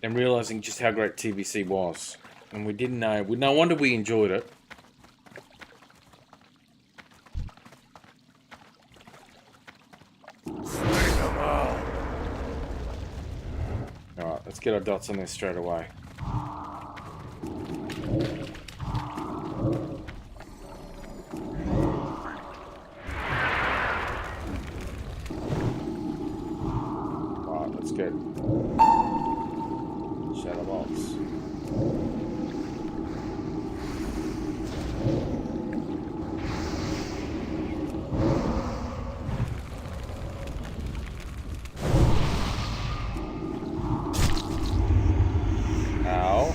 And realizing just how great TBC was. And we didn't know. No wonder we enjoyed it. Alright, let's get our dots on this straight away. Alright, let's get Shadow Bolts. Ow.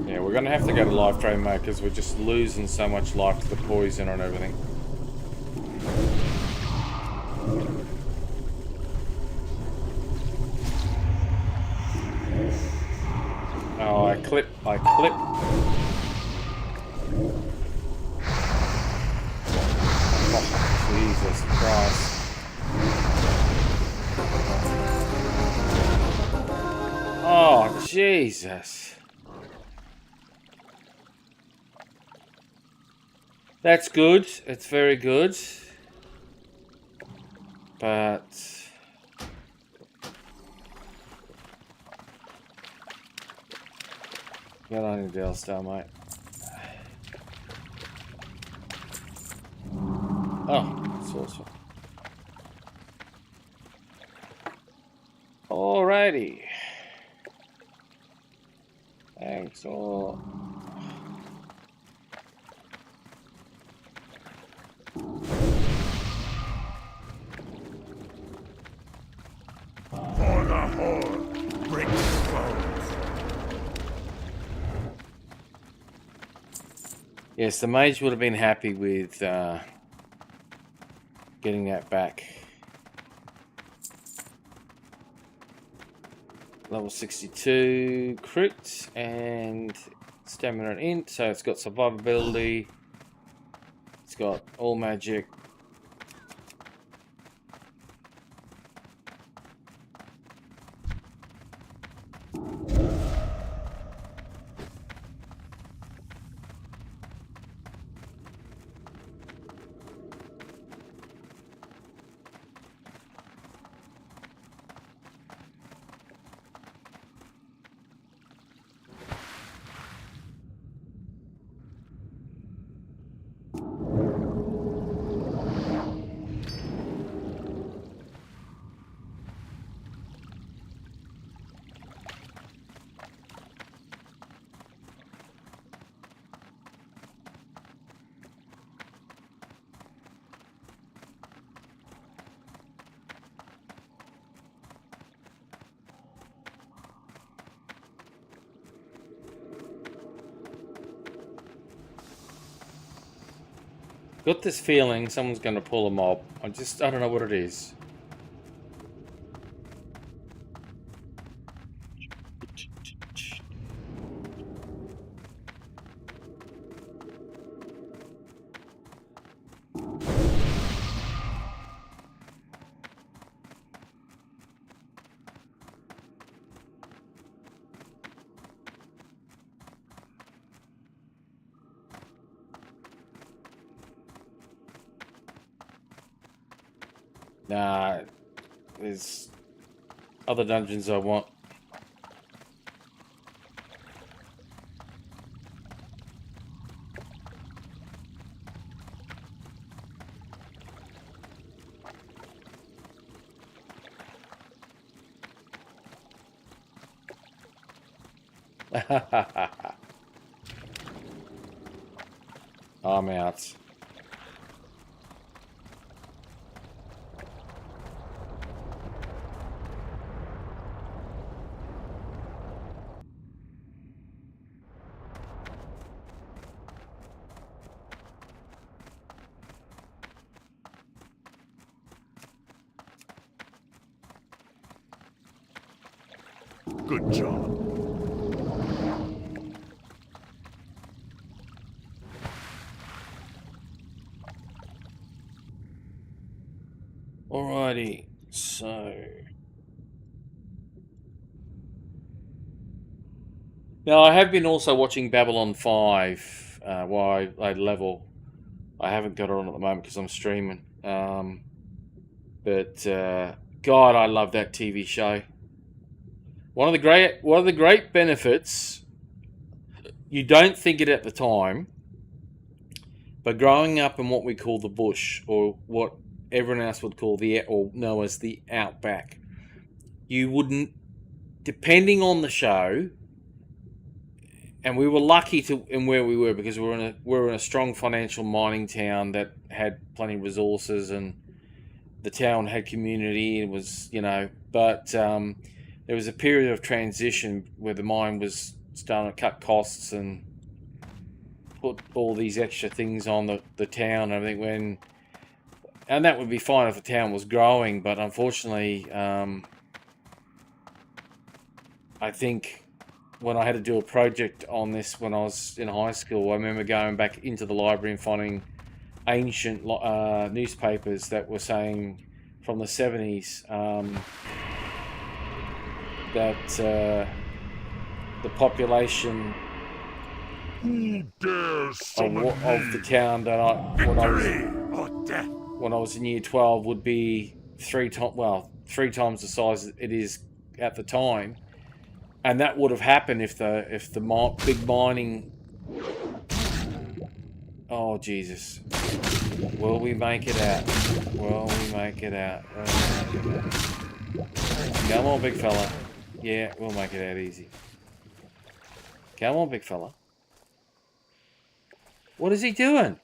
Yeah, we're gonna have to go to life drain mode because we're just losing so much life to the poison and everything. Oh, I clip. Oh, Jesus Christ. Oh, Jesus. That's good. It's very good. But... Get on your Dale style, mate. Oh, that's awesome. Alrighty. Thanks all. For the horde, break the bones. Yes, the mage would have been happy with getting that back. Level 62 crit and stamina and int, so it's got survivability. It's got all magic. Got this feeling someone's going to pull a mob. I don't know what it is. Nah, there's other dungeons I want. I'm out. Good job. Alrighty, so now I have been also watching Babylon 5 while I level. I haven't got it on at the moment because I'm streaming. But God, I love that TV show. One of the great benefits, you don't think it at the time, but growing up in what we call the bush, or what everyone else would call or know as the outback, you wouldn't, depending on the show, and we were lucky in where we were because we were in a strong financial mining town that had plenty of resources, and the town had community. It was, but there was a period of transition where the mine was starting to cut costs and put all these extra things on the town and everything. And that would be fine if the town was growing, but unfortunately, I think when I had to do a project on this when I was in high school, I remember going back into the library and finding ancient newspapers that were saying from the 70s that the population Who dares summon of the town that when I was in year 12 would be three times the size it is at the time. And that would have happened if the big mining. Oh Jesus! Will we make it out? Will we make it out? Come on, big fella. Yeah, we'll make it out easy. Come on, big fella. What is he doing?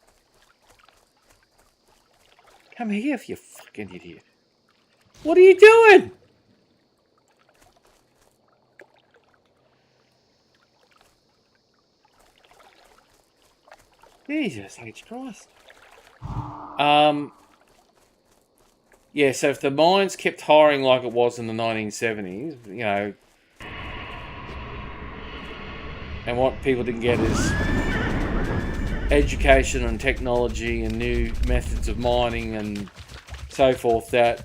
Come here, you fucking idiot! What are you doing? Jesus H. Christ. Yeah, so if the mines kept hiring like it was in the 1970s, and what people didn't get is education and technology and new methods of mining and so forth, that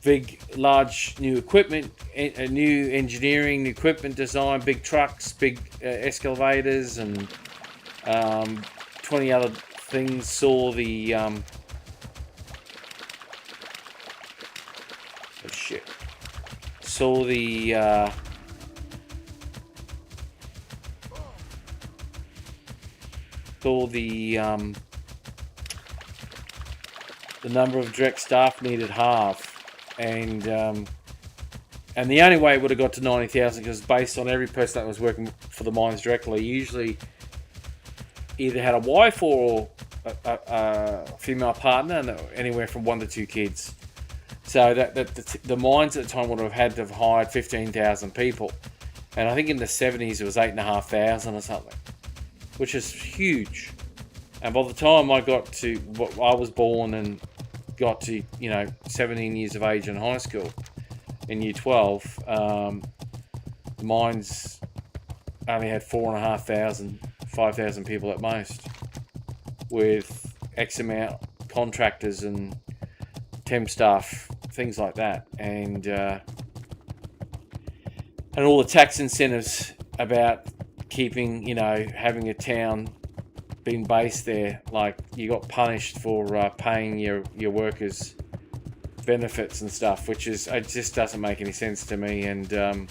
big, large new equipment, new engineering, new equipment design, big trucks, big excavators, and 20 other things saw the the number of direct staff needed half, and the only way it would have got to 90,000 because based on every person that was working for the mines directly usually either had a wife or a female partner, and anywhere from 1 to 2 kids. So that the mines at the time would have had to have hired 15,000 people, and I think in the 70s it was 8,500 or something, which is huge. And by the time I was born and got to 17 years of age in high school, in year 12, the mines only had 4,500. 5,000 people at most, with X amount contractors and temp staff, things like that, and all the tax incentives about keeping, having a town being based there. Like, you got punished for paying your workers benefits and stuff, which it just doesn't make any sense to me. And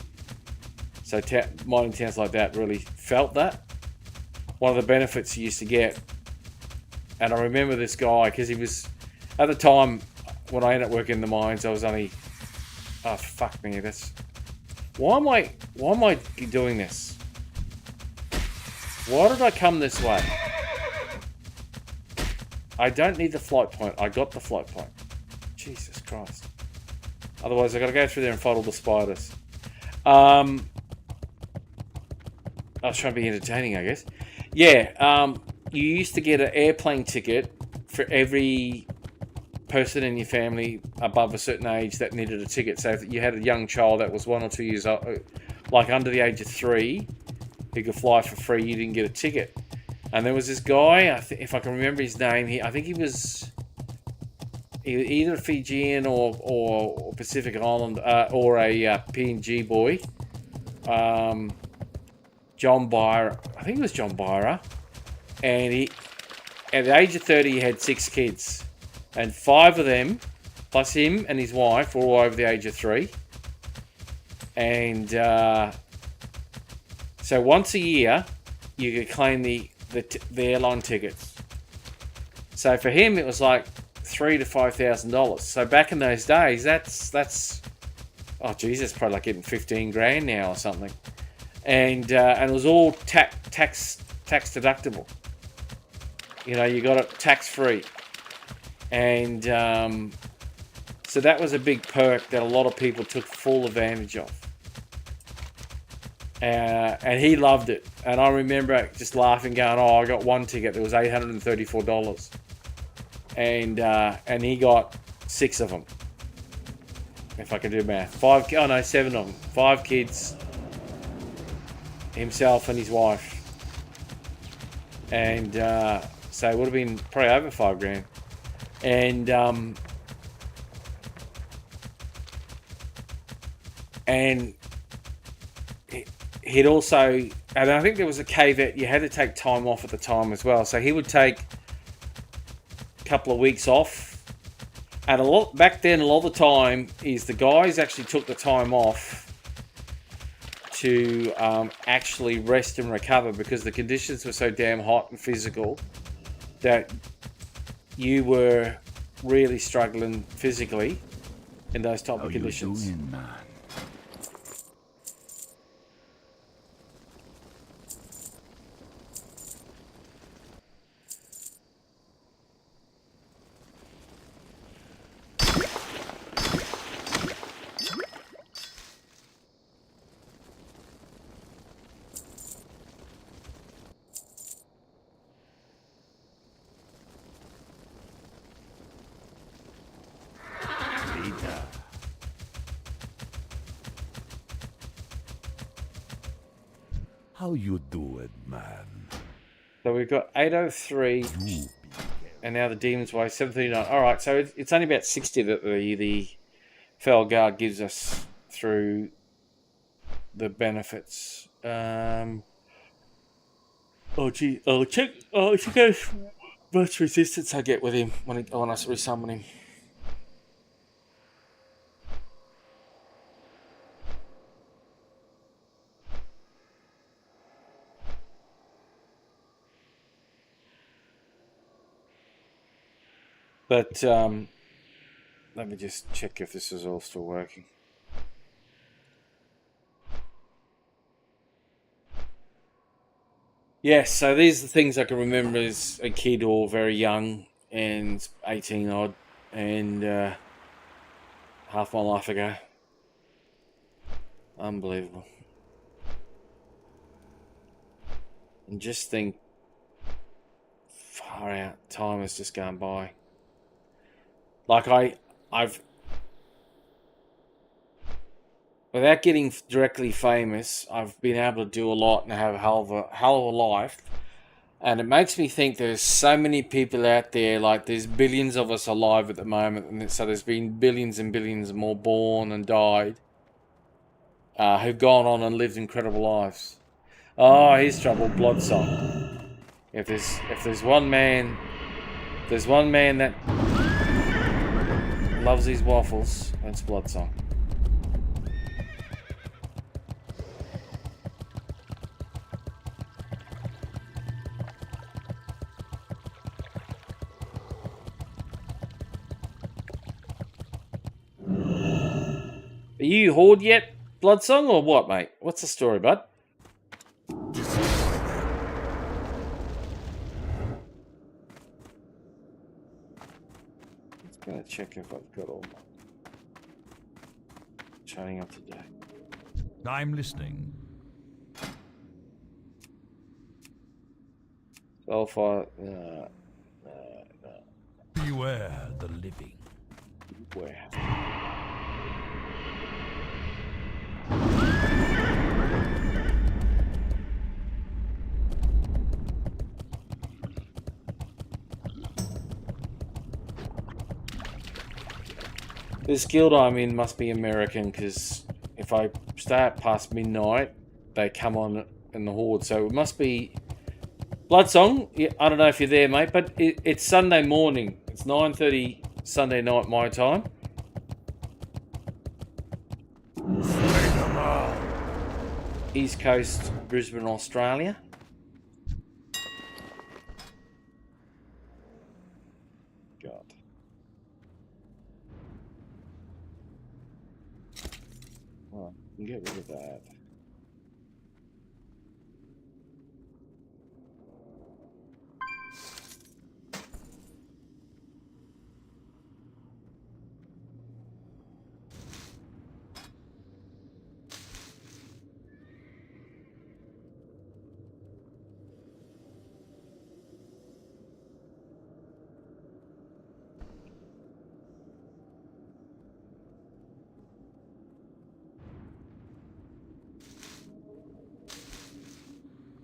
so mining towns like that really felt that. One of the benefits you used to get, and I remember this guy because he was, at the time when I ended up working in the mines, I was only, oh fuck me, why am I doing this? Why did I come this way? I don't need the flight point. I got the flight point. Jesus Christ. Otherwise I gotta go through there and fight all the spiders. I was trying to be entertaining, I guess. Yeah, you used to get an airplane ticket for every person in your family above a certain age that needed a ticket. So if you had a young child that was 1 or 2 years old, like under the age of 3, who could fly for free, you didn't get a ticket. And there was this guy, if I can remember his name, I think he was either a Fijian or Pacific Island, or a PNG boy. John Byra, I think it was John Byra. And he, at the age of 30, he had 6 kids. And 5 of them, plus him and his wife, were all over the age of 3. And so once a year, you could claim the airline tickets. So for him, it was like $3,000 to $5,000. So back in those days, that's oh Jesus, probably like getting 15 grand now or something. And it was all tax deductible. You know, you got it tax free. And so that was a big perk that a lot of people took full advantage of. And he loved it. And I remember just laughing, going, "Oh, I got one ticket that was $834." And he got 6 of them, if I can do math. 7 of them. 5 kids, himself and his wife. And so it would have been probably over 5 grand. And he'd also, and I think there was a caveat, you had to take time off at the time as well. So he would take a couple of weeks off. And back then, a lot of the time is the guys actually took the time off to actually rest and recover, because the conditions were so damn hot and physical that you were really struggling physically in those type of conditions. You doing, man? How you do it, man? So we've got 803, and now the Demon's Way 739. All right, so it's only about 60 that the Fell Guard gives us through the benefits. Oh gee, I'll check how much resistance I get with him when I resummon him. But let me just check if this is all still working. Yes, so these are the things I can remember as a kid or very young, and 18 odd, and half my life ago. Unbelievable. And just think, far out, time has just gone by. Like I've, without getting directly famous, I've been able to do a lot and have a hell of a life. And it makes me think there's so many people out there, like there's billions of us alive at the moment, and so there's been billions and billions more born and died, who've gone on and lived incredible lives. Oh, here's trouble, Bloodsong. If there's one man that loves these waffles, that's Bloodsong. Are you Horde yet, Bloodsong, or what, mate? What's the story, bud? Let's go check if I've got all my training up to date. I'm listening. Alpha, You Beware the living. Where? This guild I'm in must be American, because if I start past midnight, they come on in the horde. So it must be Bloodsong. Yeah, I don't know if you're there, mate, but it's Sunday morning. It's 9:30 Sunday night my time. East Coast, Brisbane, Australia. God. Well, you can get rid of that.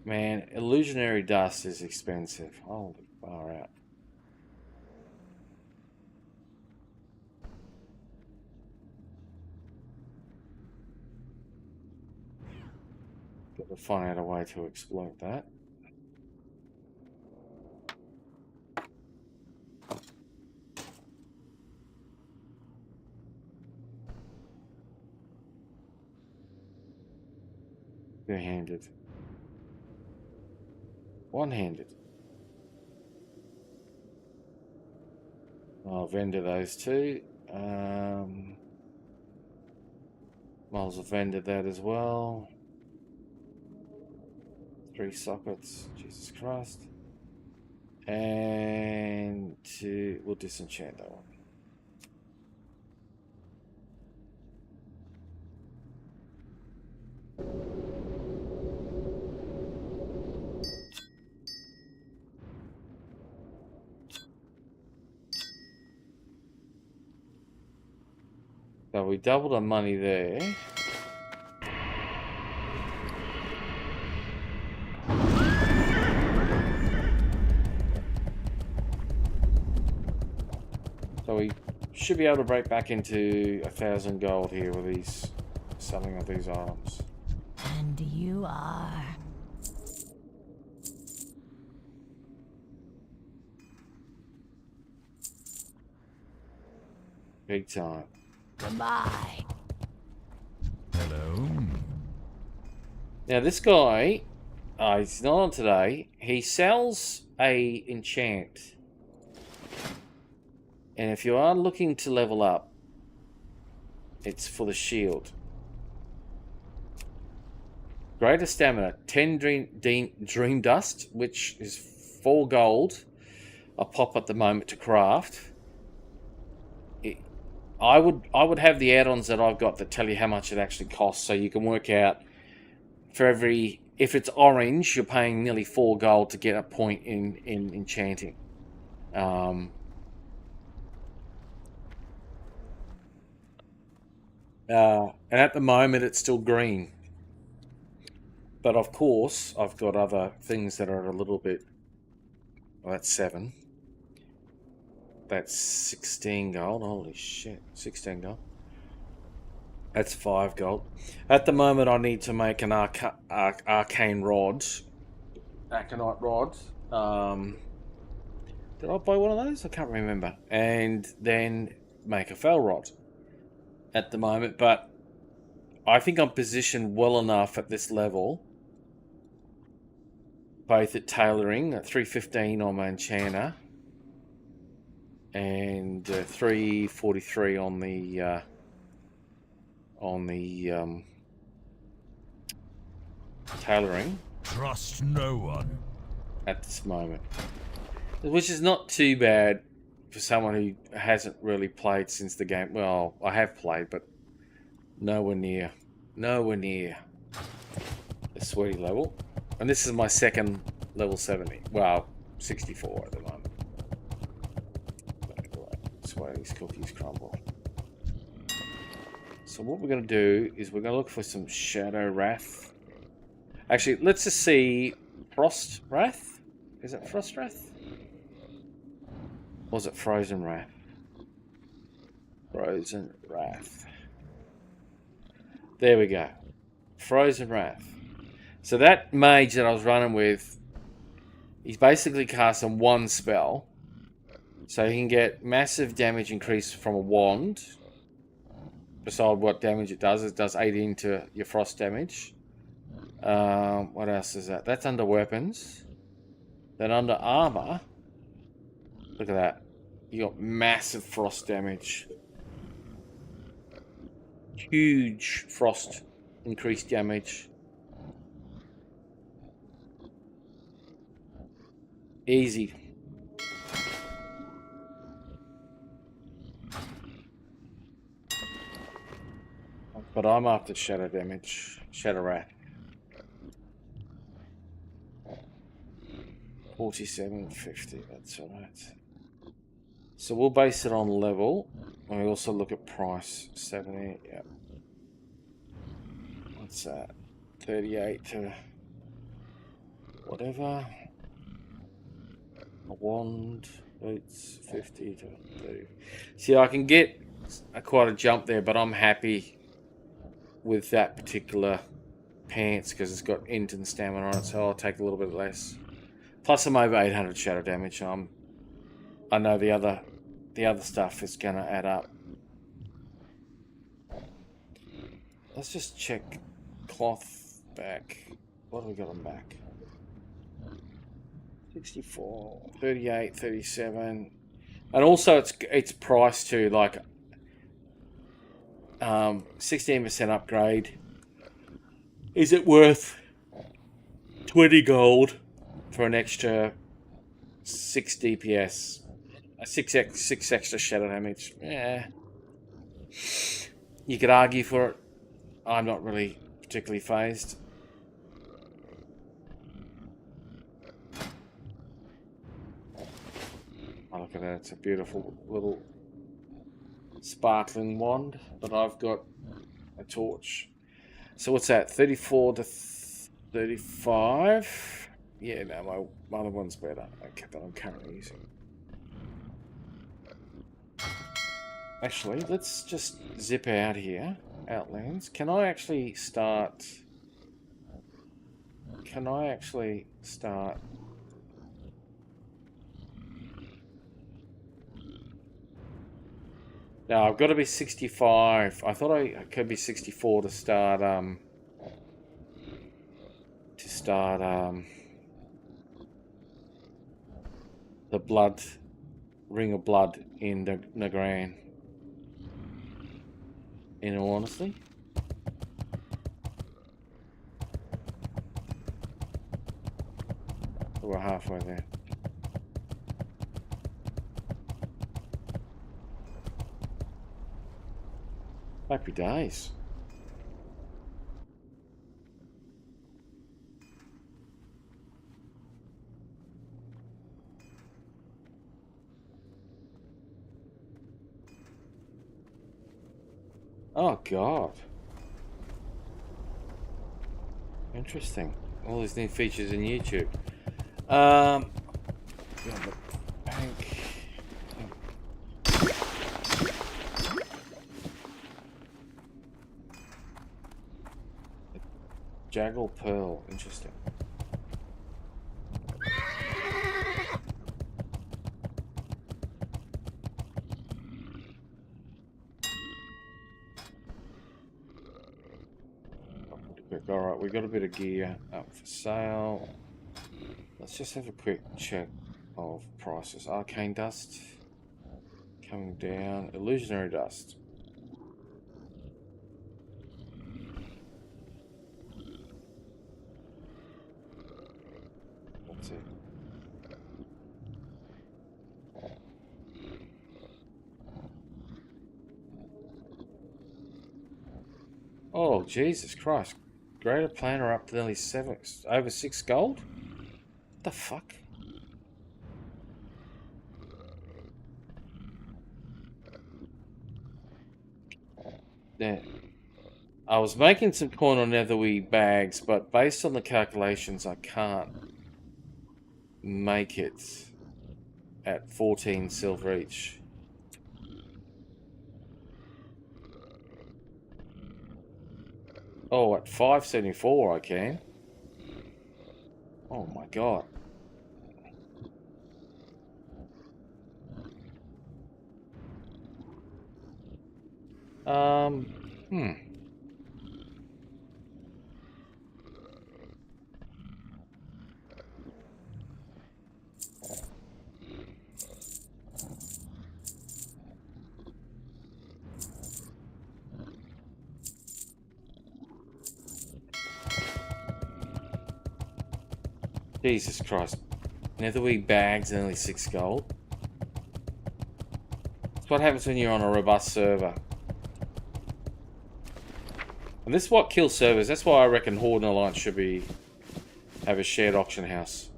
Man, illusionary dust is expensive. Holy far out. Got to find out a way to exploit that. Two-handed. One-handed. I'll vendor those two. Miles have vendored that as well. 3 sockets. Jesus Christ. And we'll disenchant that one. So we doubled our money there. So we should be able to break back into 1,000 gold here with these selling of these items. And you are. Big time. Goodbye. Hello. Now this guy, he's not on today. He sells a enchant. And if you are looking to level up, it's for the shield. Greater stamina, 10 dream dust, which is 4 gold a pop at the moment to craft. I would have the add-ons that I've got that tell you how much it actually costs, so you can work out for every, if it's orange, you're paying nearly 4 gold to get a point in enchanting. And at the moment it's still green. But of course, I've got other things that are a little bit, well, that's 7. That's 16 gold. Holy shit. 16 gold. That's 5 gold. At the moment, I need to make an arcane rod. Aconite rod. Did I buy one of those? I can't remember. And then make a fell rod at the moment. But I think I'm positioned well enough at this level. Both at tailoring, at 315 on my enchanter. And 343 on the tailoring. Trust no one. At this moment, which is not too bad for someone who hasn't really played since the game. Well, I have played, but nowhere near the sweaty level. And this is my second level 70. Well, 64 at the moment. nice way these cookies crumble. So what we're going to do is we're going to look for some Shadow Wrath. Actually, let's just see Frost Wrath. Is it Frost Wrath? Or was it Frozen Wrath? Frozen Wrath. There we go. Frozen Wrath. So that mage that I was running with, he's basically casting one spell. So he can get massive damage increase from a wand. Beside what damage it does 80 into your frost damage. What else is that? That's under weapons. Then under armor, look at that. You got massive frost damage. Huge frost increased damage. Easy. But I'm after shadow damage. Shadow Wrath. 47.50, that's alright. So we'll base it on level. And we also look at price. 70, yeah. What's that? 38 to whatever. A wand, boots, 50 to 30. See, I can get quite a jump there, but I'm happy with that particular pants because it's got int and stamina on it, so I'll take a little bit less. Plus, I'm over 800 shadow damage. I know the other stuff is gonna add up. Let's just check cloth back. What have we got on back? 64, 38, 37, and also it's priced to like 16% upgrade. Is it worth 20 gold for an extra 6 DPS? A 6 extra shadow damage? Yeah. You could argue for it. I'm not really particularly phased. Oh, look at that. It's a beautiful little sparkling wand, but I've got a torch. So what's that? 34 to 35? Yeah, no, my other one's better. Okay, that I'm currently using. Actually, let's just zip out here. Outlands. Can I actually start... No, I've got to be 65. I thought I could be 64 to start the blood, ring of blood in the Nagran. In all honesty. We're halfway there. Happy days. Oh God. Interesting. All these new features in YouTube. Bank. Jaggle Pearl, interesting. Alright, we've got a bit of gear up for sale. Let's just have a quick check of prices. Arcane Dust coming down. Illusionary Dust. That's it. Oh, Jesus Christ. Greater Planner up to nearly over 6 gold? What the fuck? There. I was making some coin on netherweed bags, but based on the calculations, I can't make it at 14 silver each. Oh, at 574 I can. Oh my god. Hmm. Jesus Christ. Netherweed bags and only 6 gold. That's what happens when you're on a robust server. And this is what kills servers. That's why I reckon Horde and Alliance should have a shared auction house.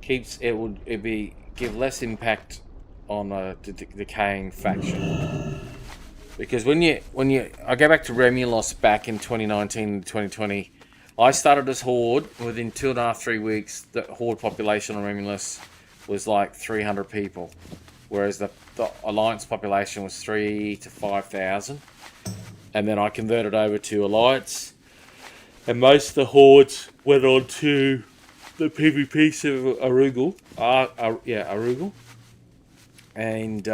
Give less impact on a decaying faction. Because I go back to Remulos back in 2019 and 2020, I started as Horde. Within 2.5-3 weeks, the Horde population on Remulos was like 300 people, whereas the Alliance population was 3,000 to 5,000. And then I converted over to Alliance, and most of the Hordes went on to the PvP server Arugul, Arugul, and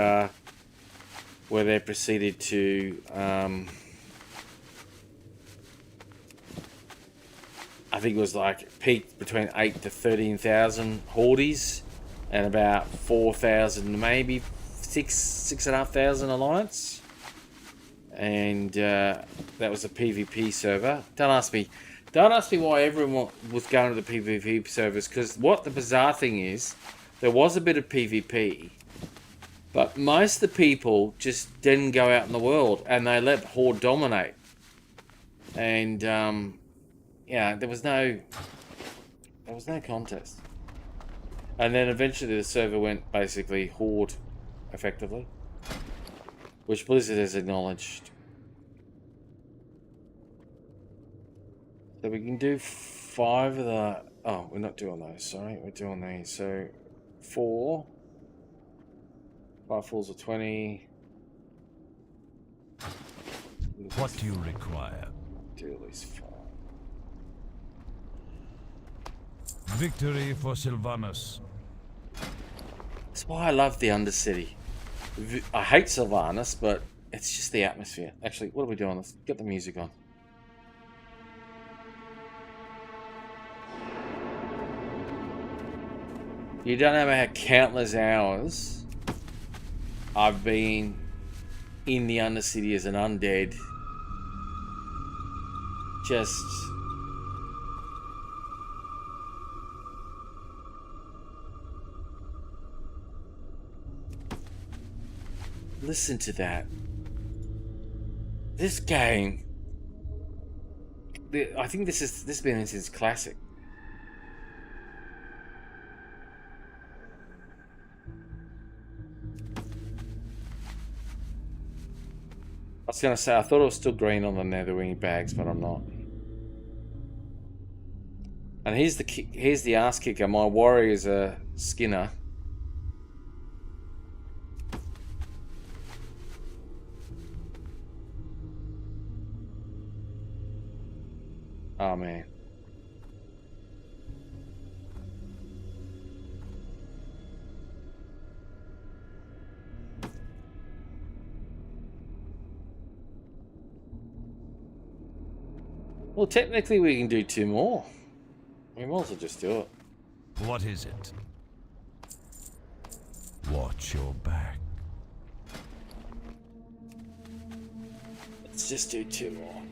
where they proceeded to, I think it was like peaked between 8 to 13,000 Hordes, and about 4,000, maybe 6,500 Alliance. And that was a PvP server. Don't ask me why everyone was going to the PvP servers, because what the bizarre thing is, there was a bit of PvP, but most of the people just didn't go out in the world, and they let Horde dominate. And there was no contest. And then eventually the server went basically Horde, effectively, which Blizzard has acknowledged. So we can do 5 of the... Oh, we're not doing those, sorry. We're doing these. So, 4. 5 falls of 20. What do you require? Do at least 5. Victory for Sylvanas. That's why I love the Undercity. I hate Sylvanas, but it's just the atmosphere. Actually, what are we doing? Let's get the music on. You don't know how countless hours I've been in the Undercity as an undead. Just... listen to that. This game... I think this has been since classic. I was going to say, I thought it was still green on the netherwing bags, but I'm not. And here's the ass kicker. My warrior is a skinner. Oh man. Well, technically we can do 2 more. We might as well just do it. What is it? Watch your back. Let's just do 2 more.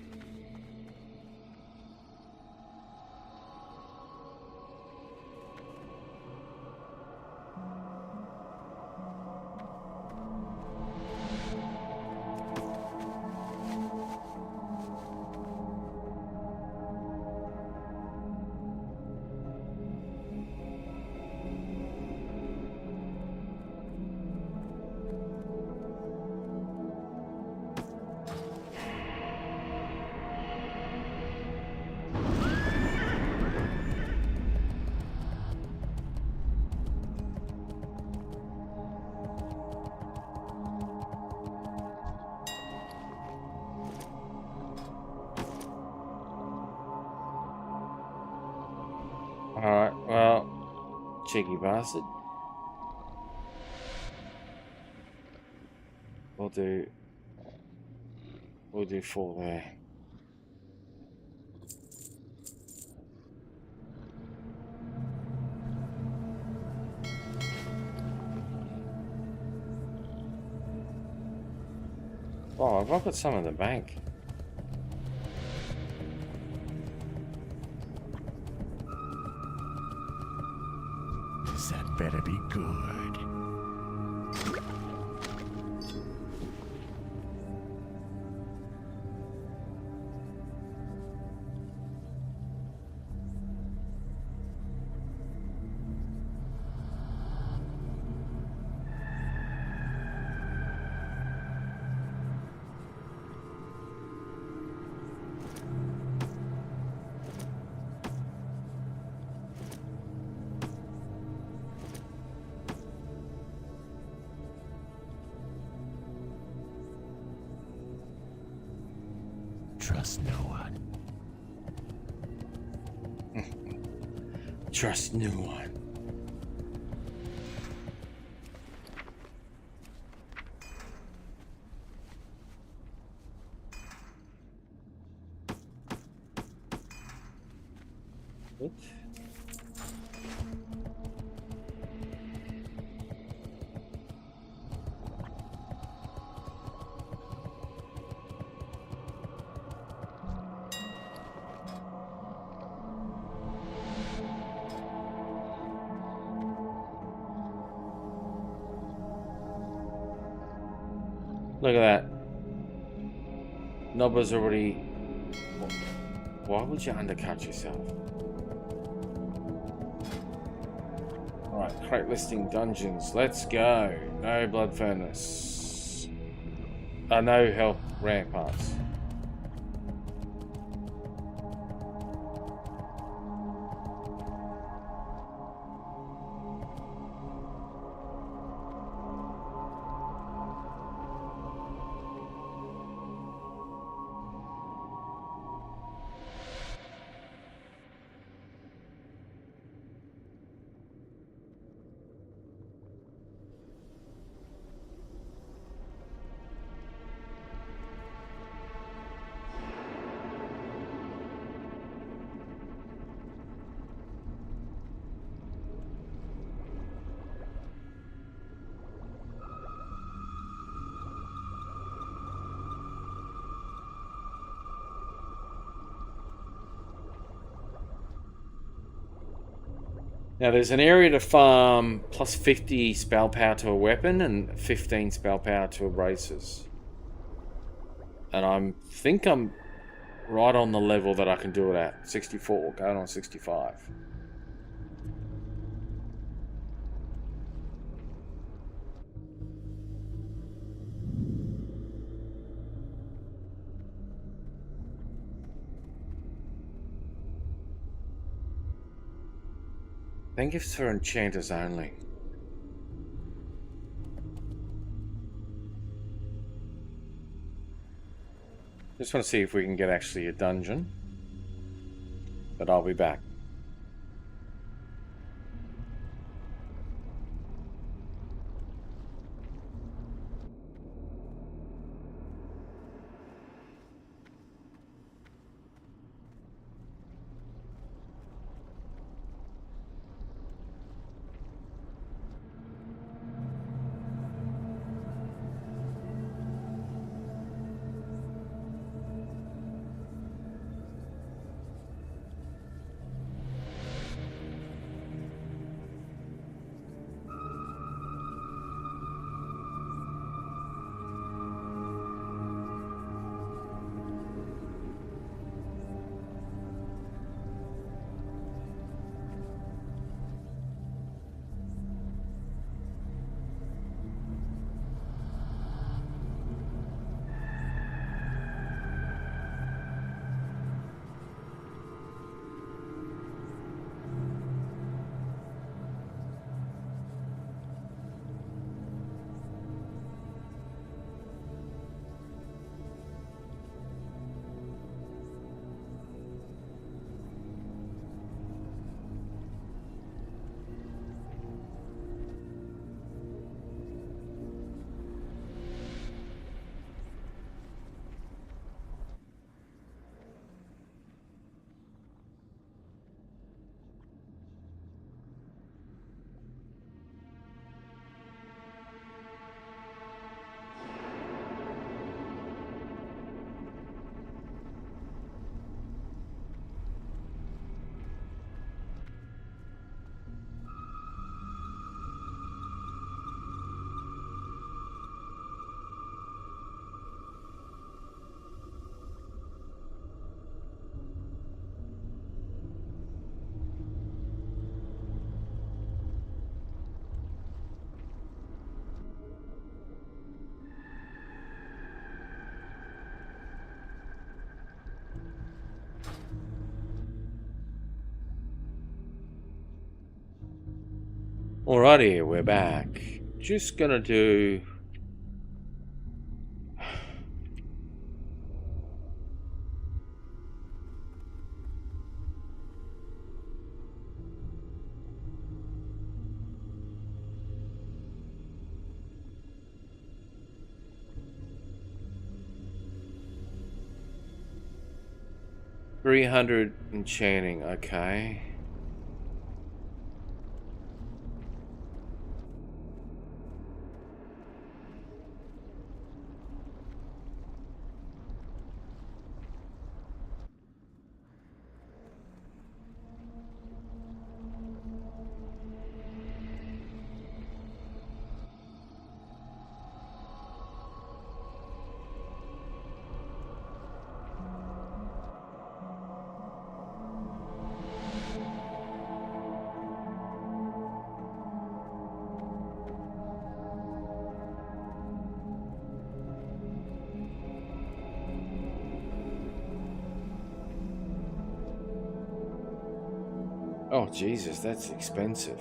Alright, well, cheeky bastard. We'll do 4 there. Oh, I've got some in the bank. That better be good. Trust no one. Trust no one. What? Look at that. Nobba's already... Why would you undercut yourself? Alright, crate listing dungeons. Let's go. No blood furnace. No health ramparts. Now there's an area to farm plus 50 spell power to a weapon and 15 spell power to a bracers. And I think I'm right on the level that I can do it at. 64, going on 65. I think it's for enchanters only. Just want to see if we can get actually a dungeon. But I'll be back. Alrighty, we're back. Just gonna do... $300 enchanting, okay. Oh, Jesus, that's expensive.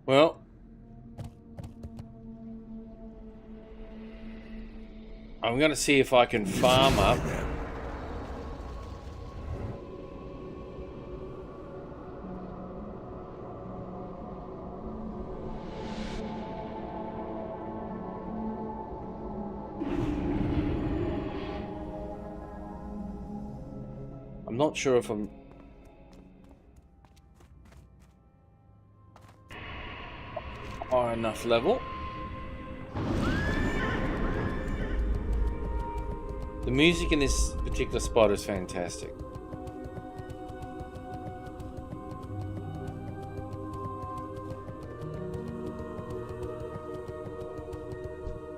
Well, I'm going to see if I can farm up. I'm not sure if I'm... high enough level. The music in this particular spot is fantastic.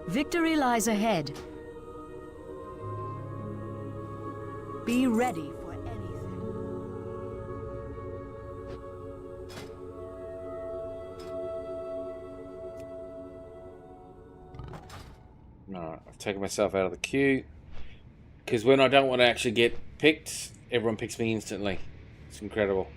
Victory lies ahead. Be ready for anything. No, I've taken myself out of the queue. Because when I don't want to actually get picked, everyone picks me instantly. It's incredible.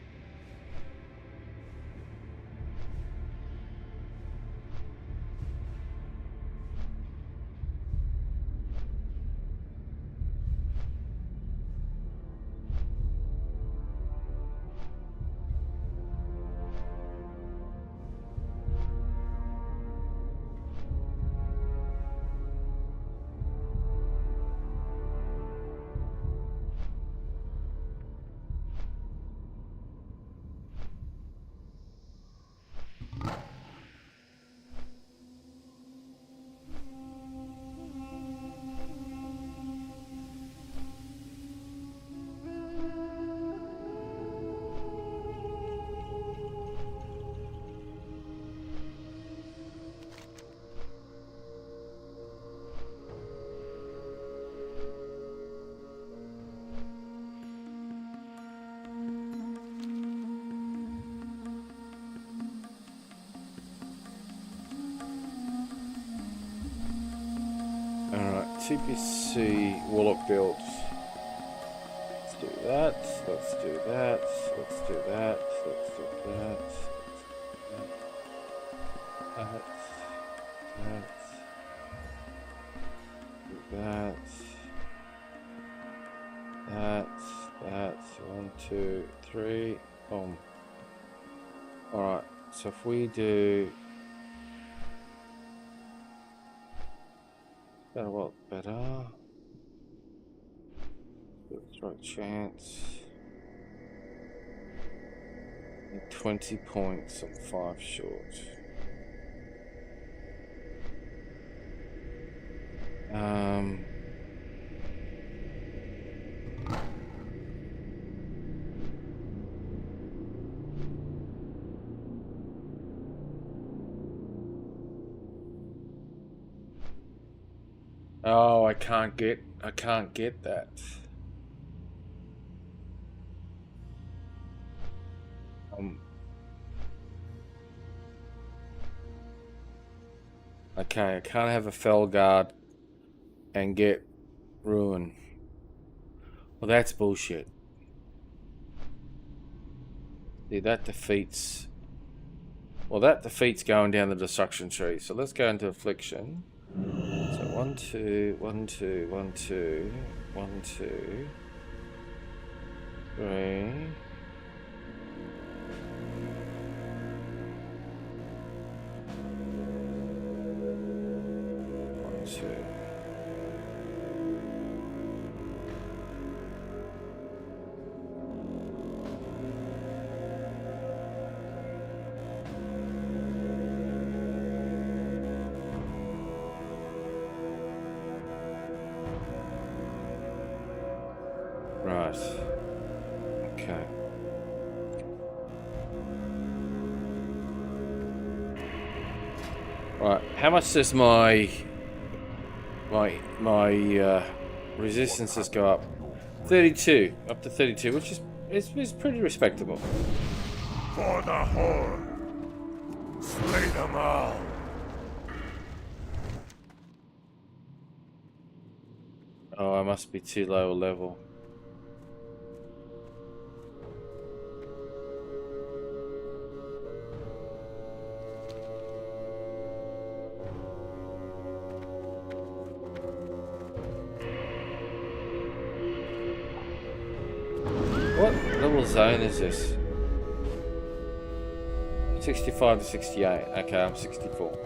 TPC Warlock build. Let's do that. Let's do that. Let's do that. Let's do that. That. That. That. 1, 2, 3. Boom. Alright, so if we do that, a lot better. Right chance. 20 points. I'm 5 short. Oh, I can't get that. Okay, I can't have a fell guard and get ruin. Well, that's bullshit. See, that defeats. Well, that defeats going down the destruction tree. So let's go into affliction. So 1, 2, 1, 2, 1, 2, 1, 2, 3. 1, 2. Right. Okay. Right. How much does my resistances go up? 32. Up to 32, which is pretty respectable. For the Horde. Slay them all. Oh, I must be too low a level. What level zone is this? 65 to 68. Okay, I'm 64.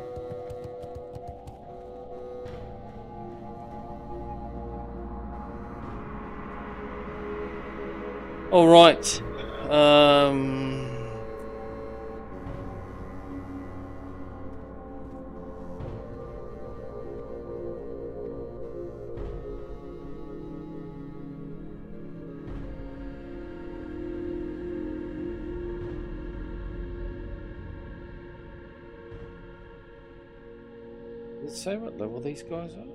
All right. Does it say what level these guys are?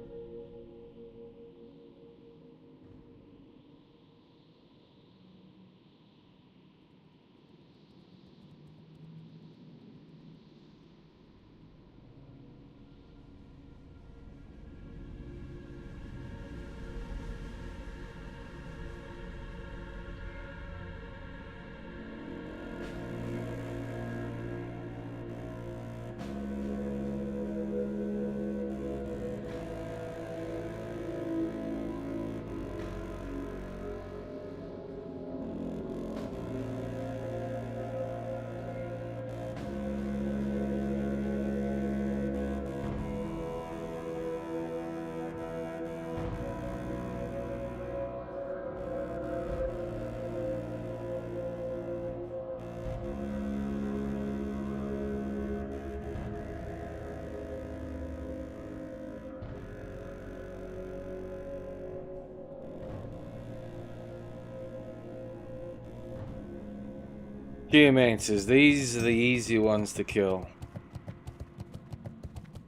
Geomancers, these are the easy ones to kill.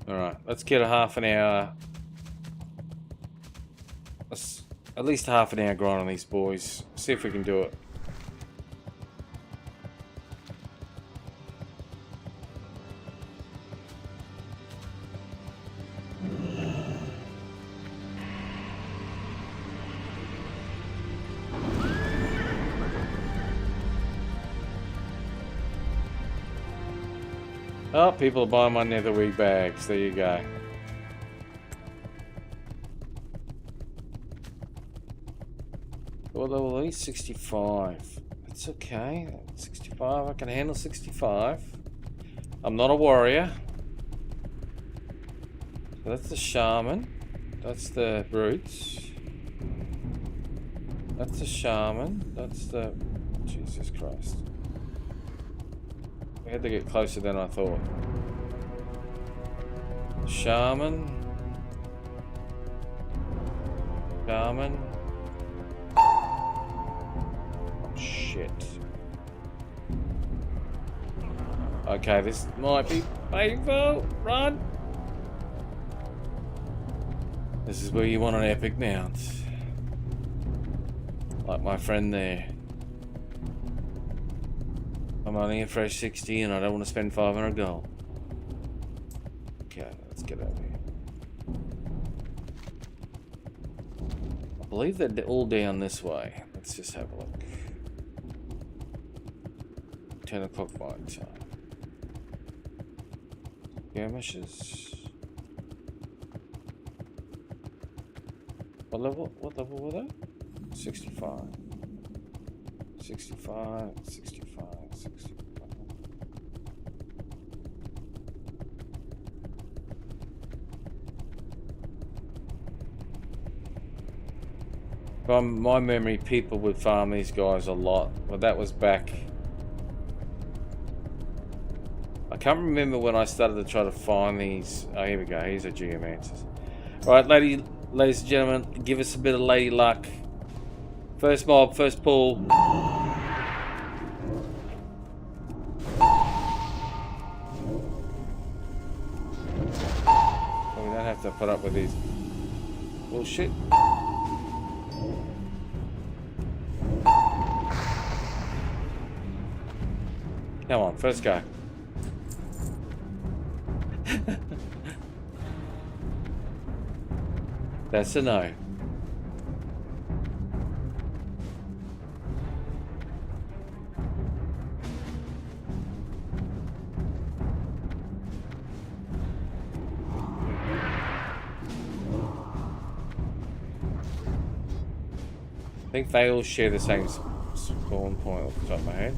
Alright, let's get a half an hour. Let's at least half an hour grind on these boys. See if we can do it. Oh, people are buying my netherweed bags. There you go. Well, at least 65. That's okay. 65. I can handle 65. I'm not a warrior. So that's the shaman. That's the brutes. That's the shaman. That's the... Jesus Christ. We had to get closer than I thought. Shaman. Shaman. Oh, shit. Okay, this might be painful. Run! This is where you want an epic mount. Like my friend there. I'm only a fresh 60 and I don't want to spend 500 gold. Okay, let's get over here. I believe they're all down this way. Let's just have a look. 10 o'clock my time. Skirmishes. What level were they? 65. 65, 65, 65. From my memory, people would farm these guys a lot, but that was back. I can't remember when I started to try to find these. Oh, here we go. Here's a geomancer. Right, ladies and gentlemen, give us a bit of lady luck. First mob, first pull. We don't have to put up with these bullshit. Come on, first go. That's a no. I think they all share the same spawn point off the top of my head.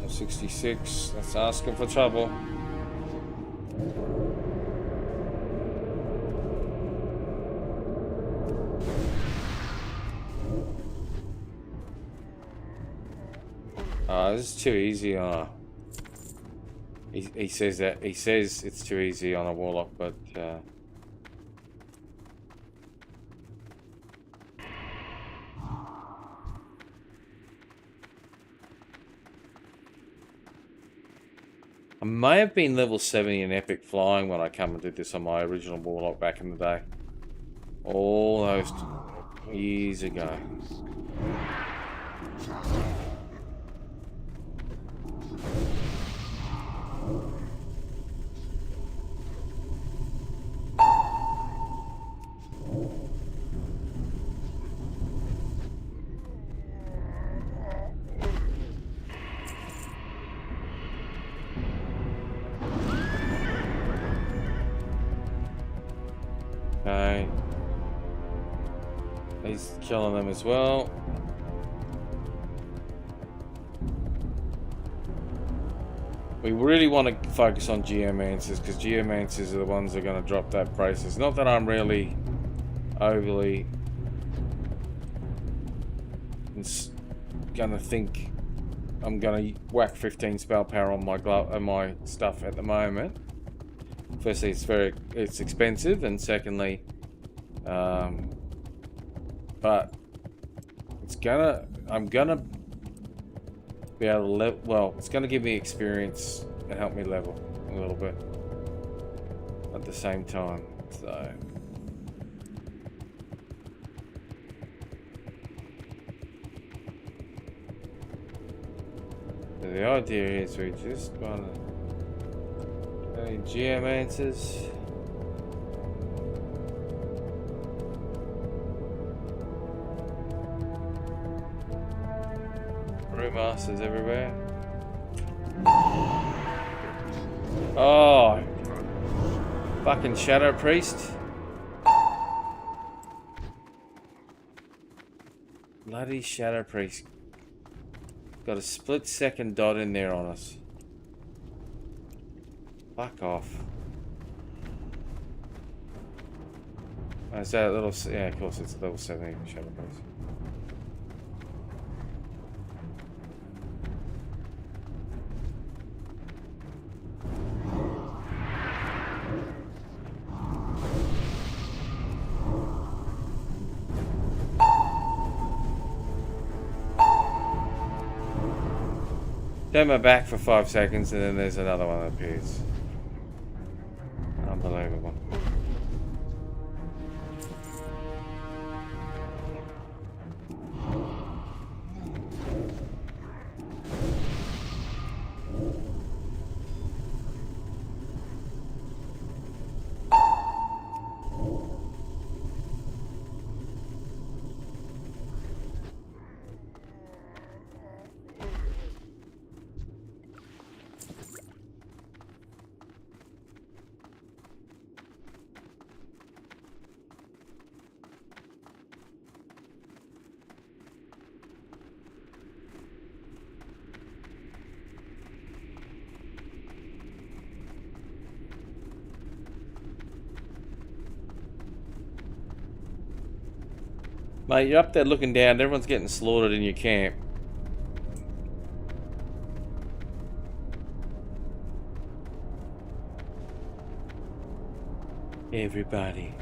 .66, that's asking for trouble. This is too easy on a... He says that. He says it's too easy on a Warlock, but... I may have been level 70 in epic flying when I come and did this on my original Warlock back in the day. All those years ago. He's killing them as well. We really want to focus on geomancers because geomancers are the ones that are going to drop that prices. Not that I'm really overly gonna think I'm gonna whack 15 spell power on my glove and my stuff at the moment. Firstly, it's expensive, and secondly, but I'm gonna be able to level. Well, it's gonna give me experience and help me level a little bit at the same time. So. The idea is we just want to geomancers. Brewmasters everywhere. Oh, fucking Shadow Priest. Bloody Shadow Priest. Got a split-second dot in there on us. Fuck off. Oh, is that a little... Yeah, of course, it's a level 70 Shadow Priest. Turn my back for 5 seconds and then there's another one that appears. Unbelievable. Mate, you're up there looking down, everyone's getting slaughtered in your camp. Everybody.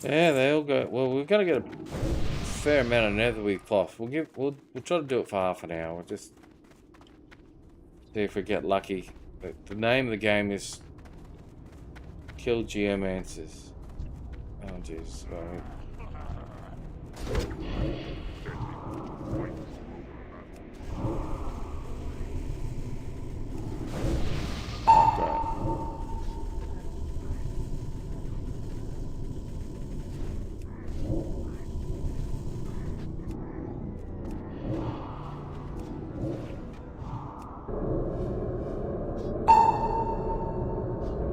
Yeah, they all go. Well, we've got to get a fair amount of netherweave cloth. We'll try to do it for half an hour. We'll just see if we get lucky. But the name of the game is Kill Geomancers. Oh jeez. Right. Oh, great.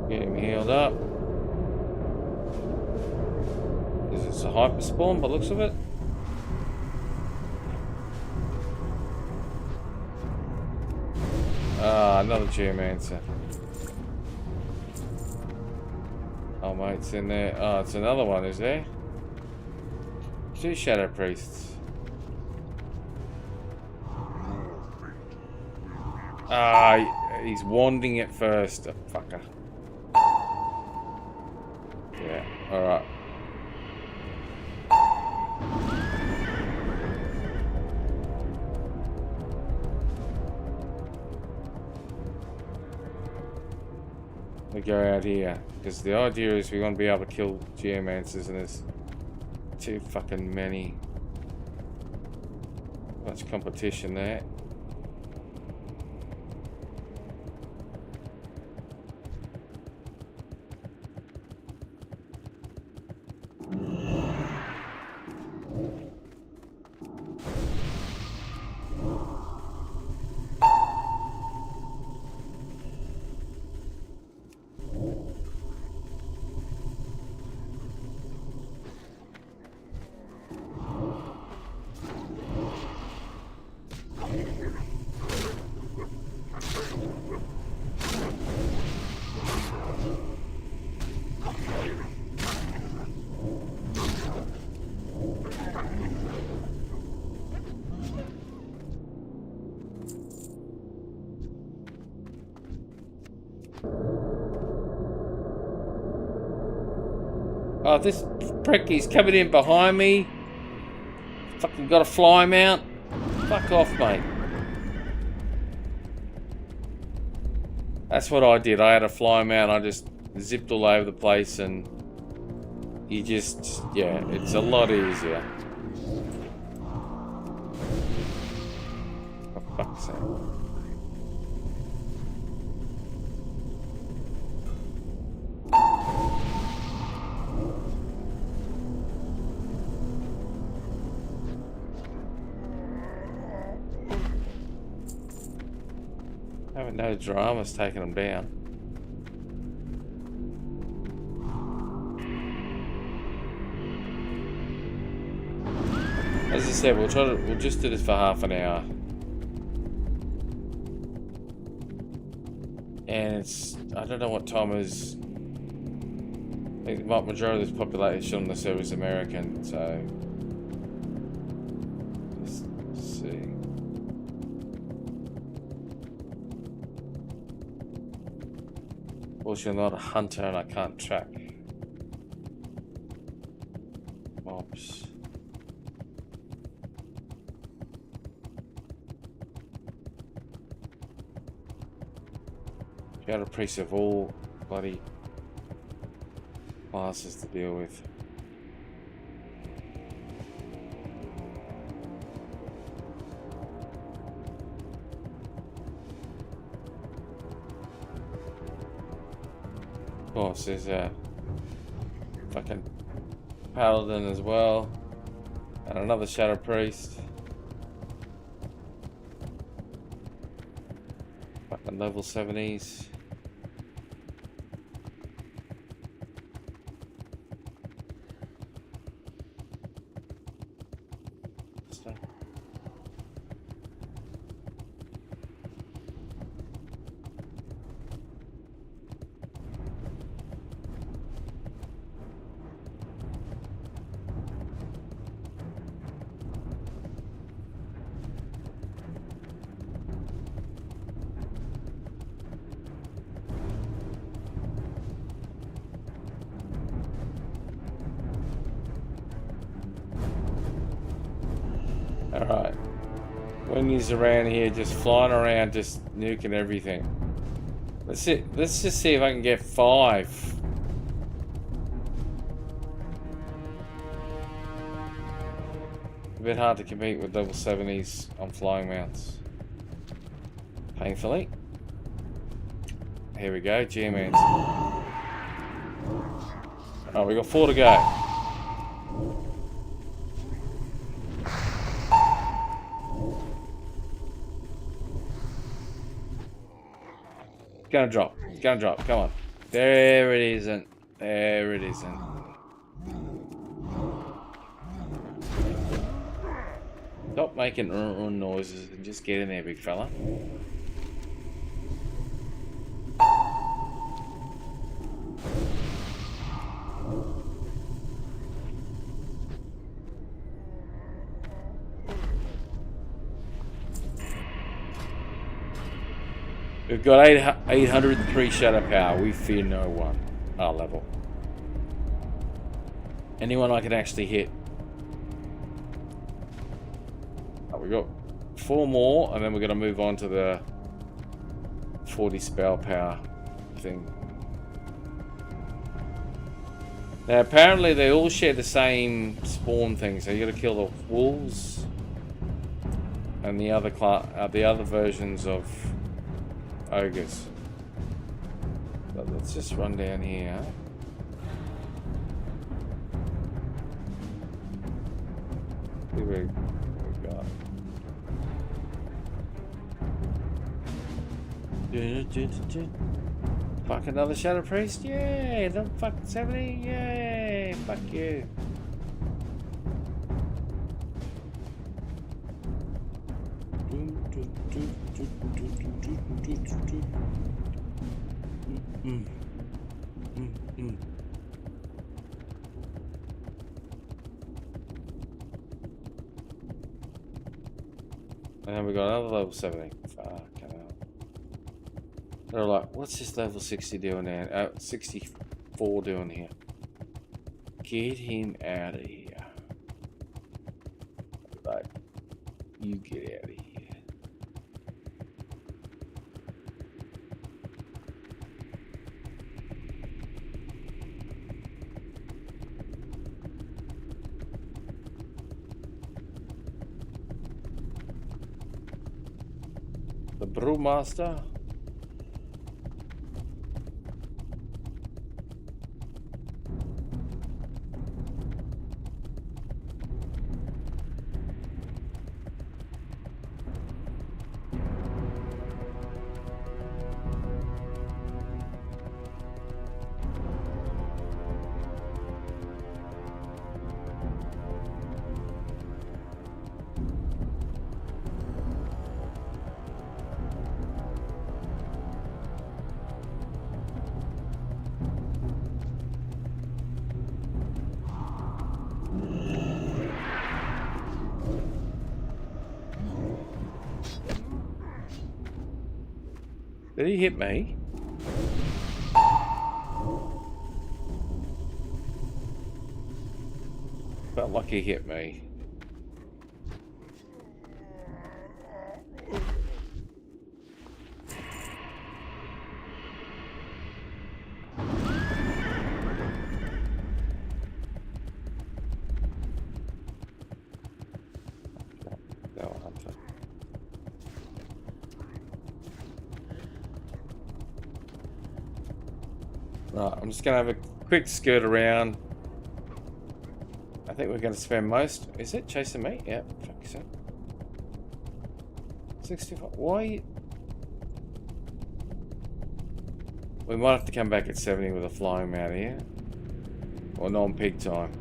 Get him healed up. Is this a hyper spawn by the looks of it? Ah, another geomancer. Oh mate, it's in there. Oh, it's another one, is there? 2 shadow priests. Ah, he's wanding it first. Oh, fucker. Yeah, alright. We go out here because the idea is we want to be able to kill geomancers, and there's too fucking many. Much competition there. Oh, this prick, he's coming in behind me. Fucking got a fly mount. Fuck off, mate. That's what I did. I had a fly mount. I just zipped all over the place and you just, yeah, it's a lot easier. For fuck's sake. Having no dramas taking them down. As I said, we'll just do this for half an hour. And it's, I don't know what time it is. I think the majority of this population on the server is American, so let's see. Well, you're not a hunter and I can't track mobs. You got a priest of all bloody classes to deal with. Of course, there's a fucking paladin as well, and another shadow priest. Fucking level 70s. Alright. When he's around here, just flying around, just nuking everything. Let's just see if I can get 5. A bit hard to compete with level 70s on flying mounts. Painfully. Here we go, G-Mans. Oh, we got 4 to go. Gonna drop. It's gonna drop. Come on. There it isn't. There it isn't. Stop making noises and just get in there, big fella. We've got 803 shadow power. We fear no one. Our level. Anyone I can actually hit. Oh, we got 4 more, and then we're going to move on to the 40 spell power thing. Now, apparently they all share the same spawn thing, so you got to kill the wolves and the other versions of ogres. But let's just run down here. See what we've got. Fuck another shadow priest? Yay! Level fucking 70? Yay! Fuck you. And then we got another level 70. Fucking hell. They're like, what's this level 60 doing there? 64 doing here? Get him out of here. Right. You get out of here. The brewmaster. Did he hit me? Felt like he hit me. Right, I'm just gonna have a quick skirt around. I think we're gonna spend most. Is it chasing me? Yeah, fuck so. 65. Why? We might have to come back at 70 with a flying mount here, or non-peak time.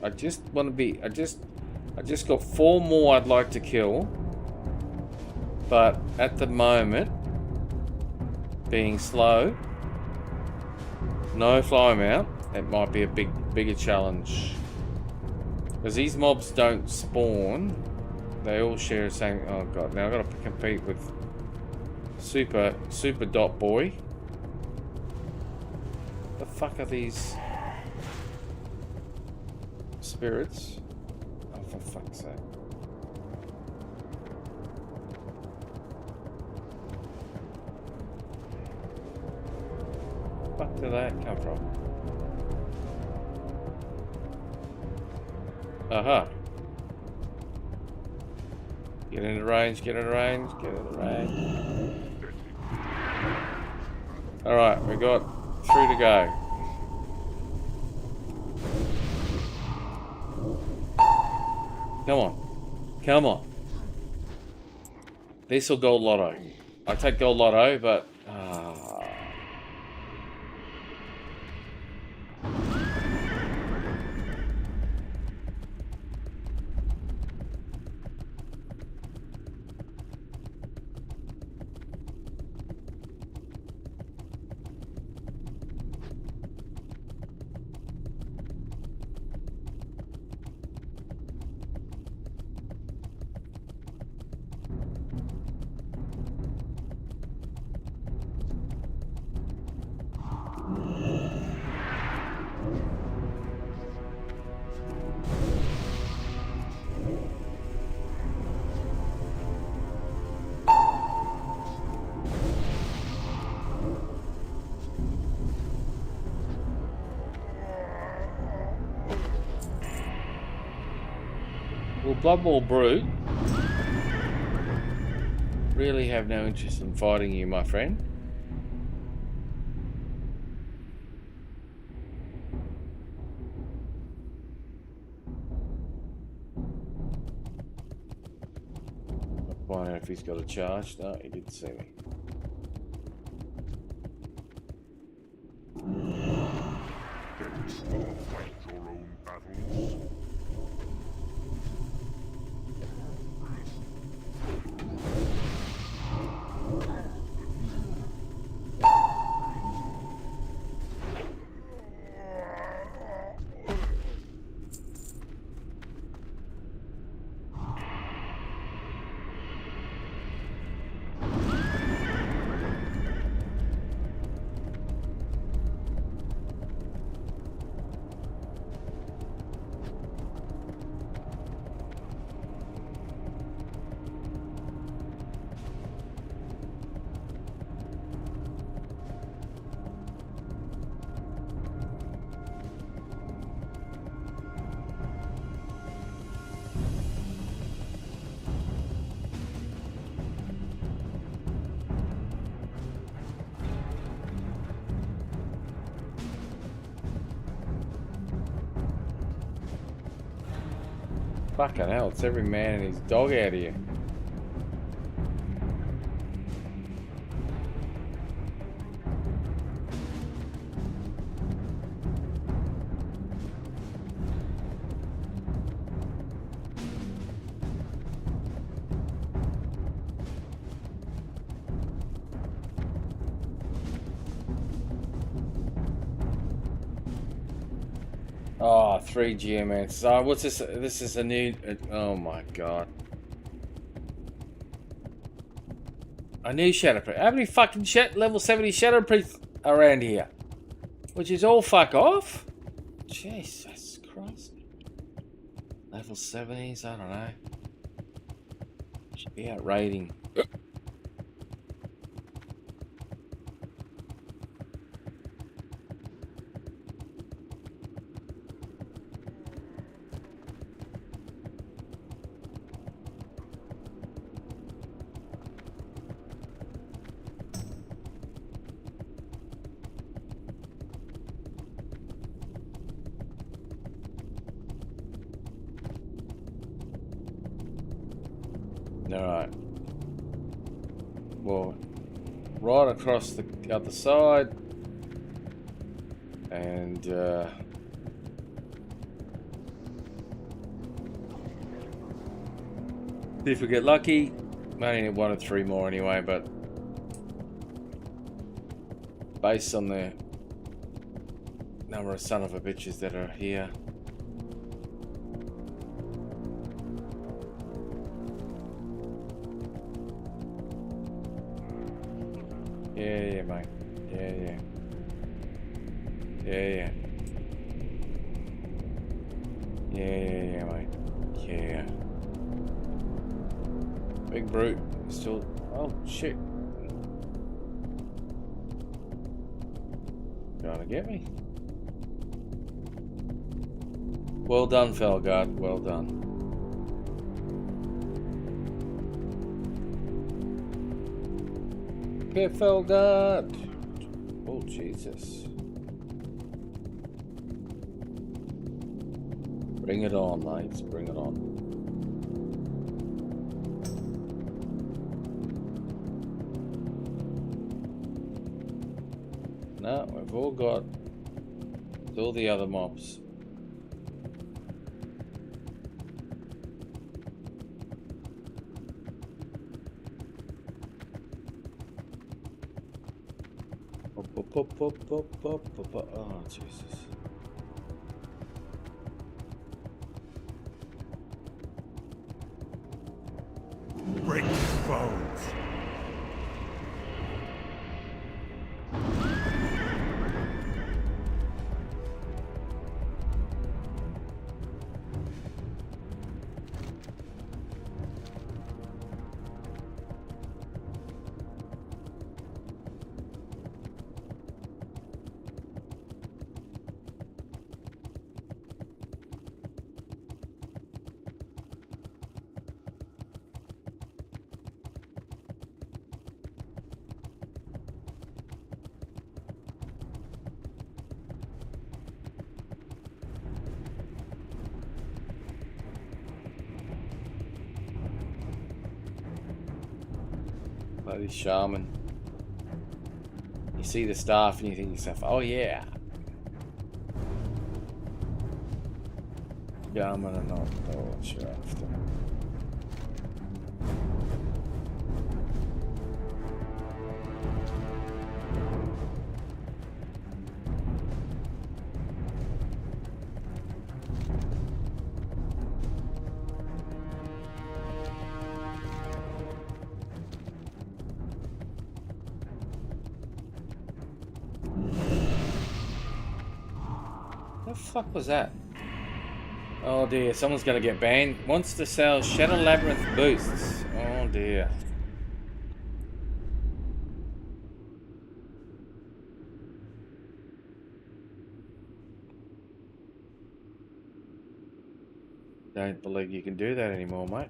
I just want to be. I just got 4 more I'd like to kill. But at the moment, being slow, no fly mount, it might be a bigger challenge. Because these mobs don't spawn, they all share the same. Oh god, now I've got to compete with Super Dot Boy. The fuck are these spirits? Oh, for fuck's sake. Where did that come from? Aha. Get into range, get into range, get into range. Alright, we got 3 to go. Come on. Come on. This or gold lotto. I take gold lotto, but Blood Bowl Brute really have no interest in fighting you, my friend. I'll find out if he's got a charge. No, he didn't see me. Fight your own battles. Fucking hell, it's every man and his dog out here. Oh, 3 geomancers. Oh, what's this? This is a new... oh my god. A new Shadow Priest. How many fucking level 70 Shadow Priests around here? Which is all fuck off? Jesus Christ. Level 70s? I don't know. Should be out raiding. Alright. Well, right across the other side. And, if we get lucky, we only need 1 or 3 more anyway, but based on the number of son of a bitches that are here. Yeah, mate. Yeah. Yeah, mate. Yeah. Big brute. Still... oh, shit. Trying to get me. Well done, Felguard. Well done. Okay, Felguard. Oh, Jesus. Bring it on, mates. Bring it on. No, we've all got all the other mobs. Oh, Jesus. Break his bones. Bloody shaman. You see the staff and you think to yourself, oh yeah. Shaman and not what you're after. What the fuck was that? Oh dear, someone's gonna get banned. Wants to sell Shadow Labyrinth boosts. Oh dear. Don't believe you can do that anymore, mate.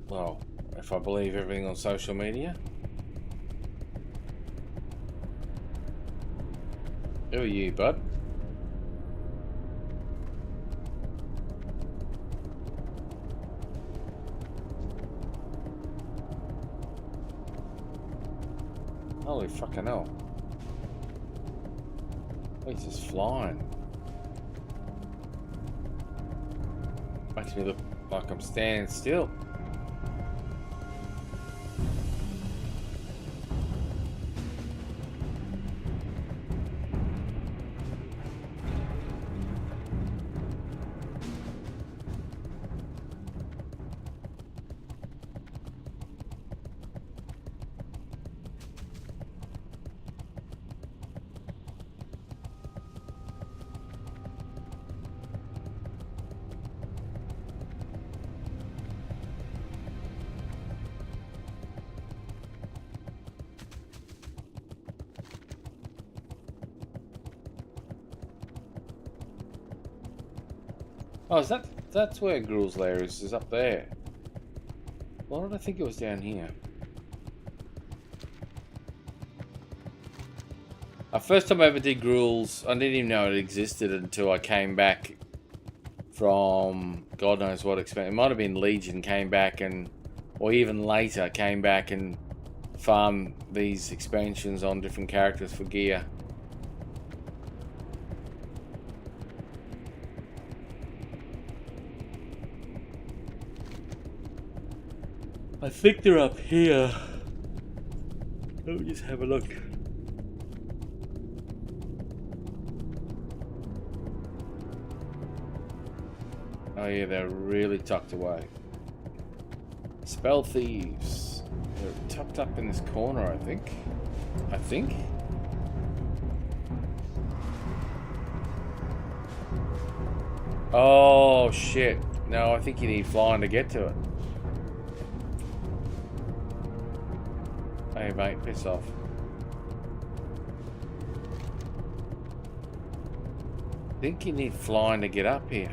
Well, If I believe everything on social media. Who are you, bud? Holy fucking hell. He's just flying. Makes me look like I'm standing still. Oh, that's where Gruul's lair is up there. Why did I think it was down here? First time I ever did Gruul's, I didn't even know it existed until I came back from God knows what expansion. It might have been Legion, came back and, or even later, came back and farmed these expansions on different characters for gear. I think they're up here. Let me just have a look. Oh yeah, they're really tucked away. Spell thieves. They're tucked up in this corner, I think. Oh shit. No, I think you need flying to get to it. Hey mate, piss off. I think you need flying to get up here.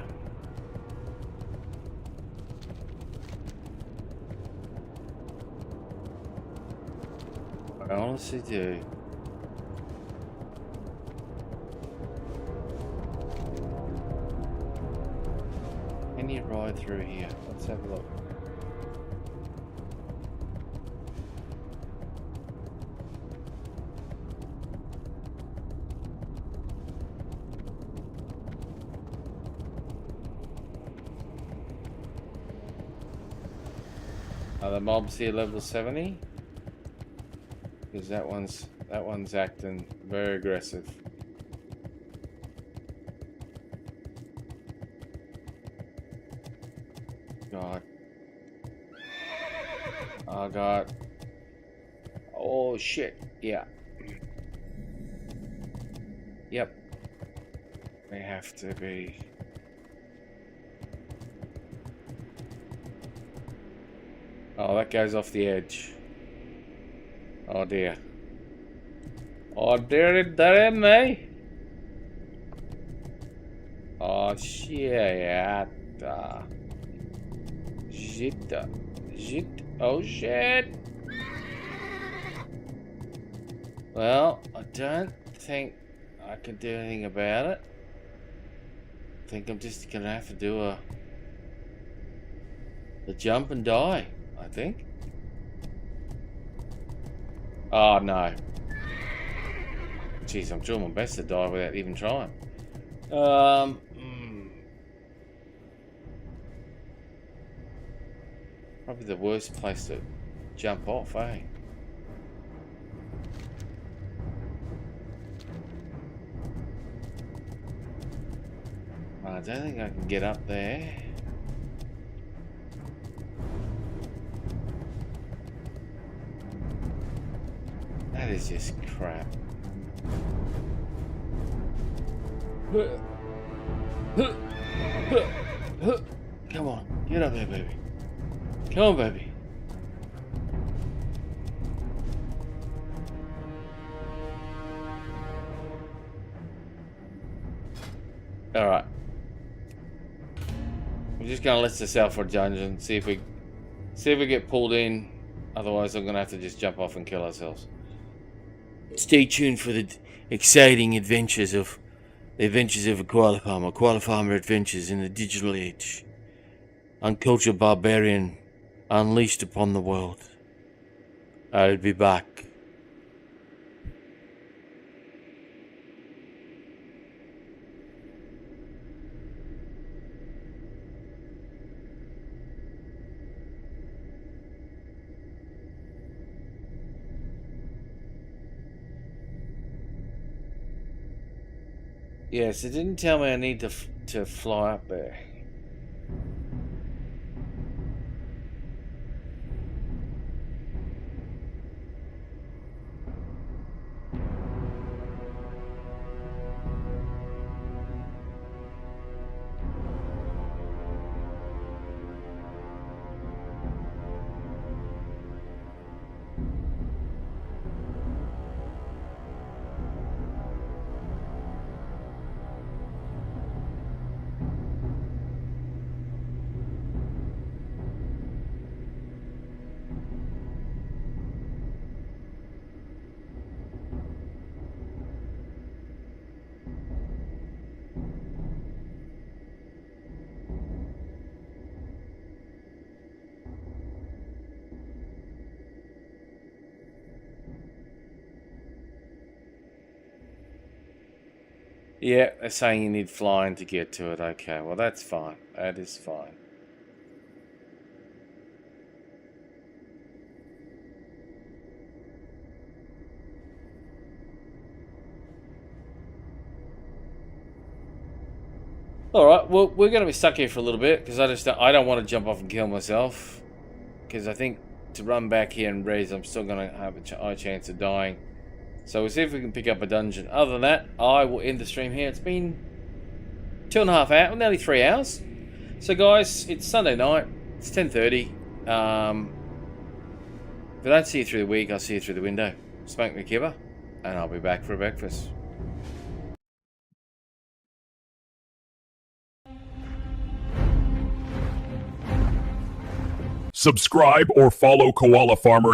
I honestly do. Can you ride through here? Let's have a look. Are the mobs here level 70? Because that one's acting very aggressive. God. Oh God. Oh shit. Yeah. Yep. They have to be. Oh, that goes off the edge. Oh dear. Oh dear, they're in me. Oh shit. Shit. Oh shit. Well, I don't think I can do anything about it. I think I'm just gonna have to do a jump and die, I think. Oh no. Jeez, I'm doing my best to die without even trying. Probably the worst place to jump off, eh? I don't think I can get up there. That is just crap. Come on, get up there, baby. Come on, baby. Alright. We're just gonna list this out for a dungeon, see if See if we get pulled in. Otherwise, I'm going to have to just jump off and kill ourselves. Stay tuned for the exciting adventures of a koala farmer adventures in the digital age. Uncultured barbarian unleashed upon the world. I'll be back. Yes, it didn't tell me I need to fly up there. Yeah, they're saying you need flying to get to it. Okay, well that's fine. That is fine. Alright, well we're going to be stuck here for a little bit because I don't want to jump off and kill myself. Because I think to run back here and raise, I'm still going to have a high chance of dying. So we'll see if we can pick up a dungeon. Other than that, I will end the stream here. It's been 2.5 hours, well, nearly 3 hours. So guys, it's Sunday night. It's 10:30. If I don't see you through the week, I'll see you through the window. Smoke me kibber, and I'll be back for breakfast. Subscribe or follow Koala Farmer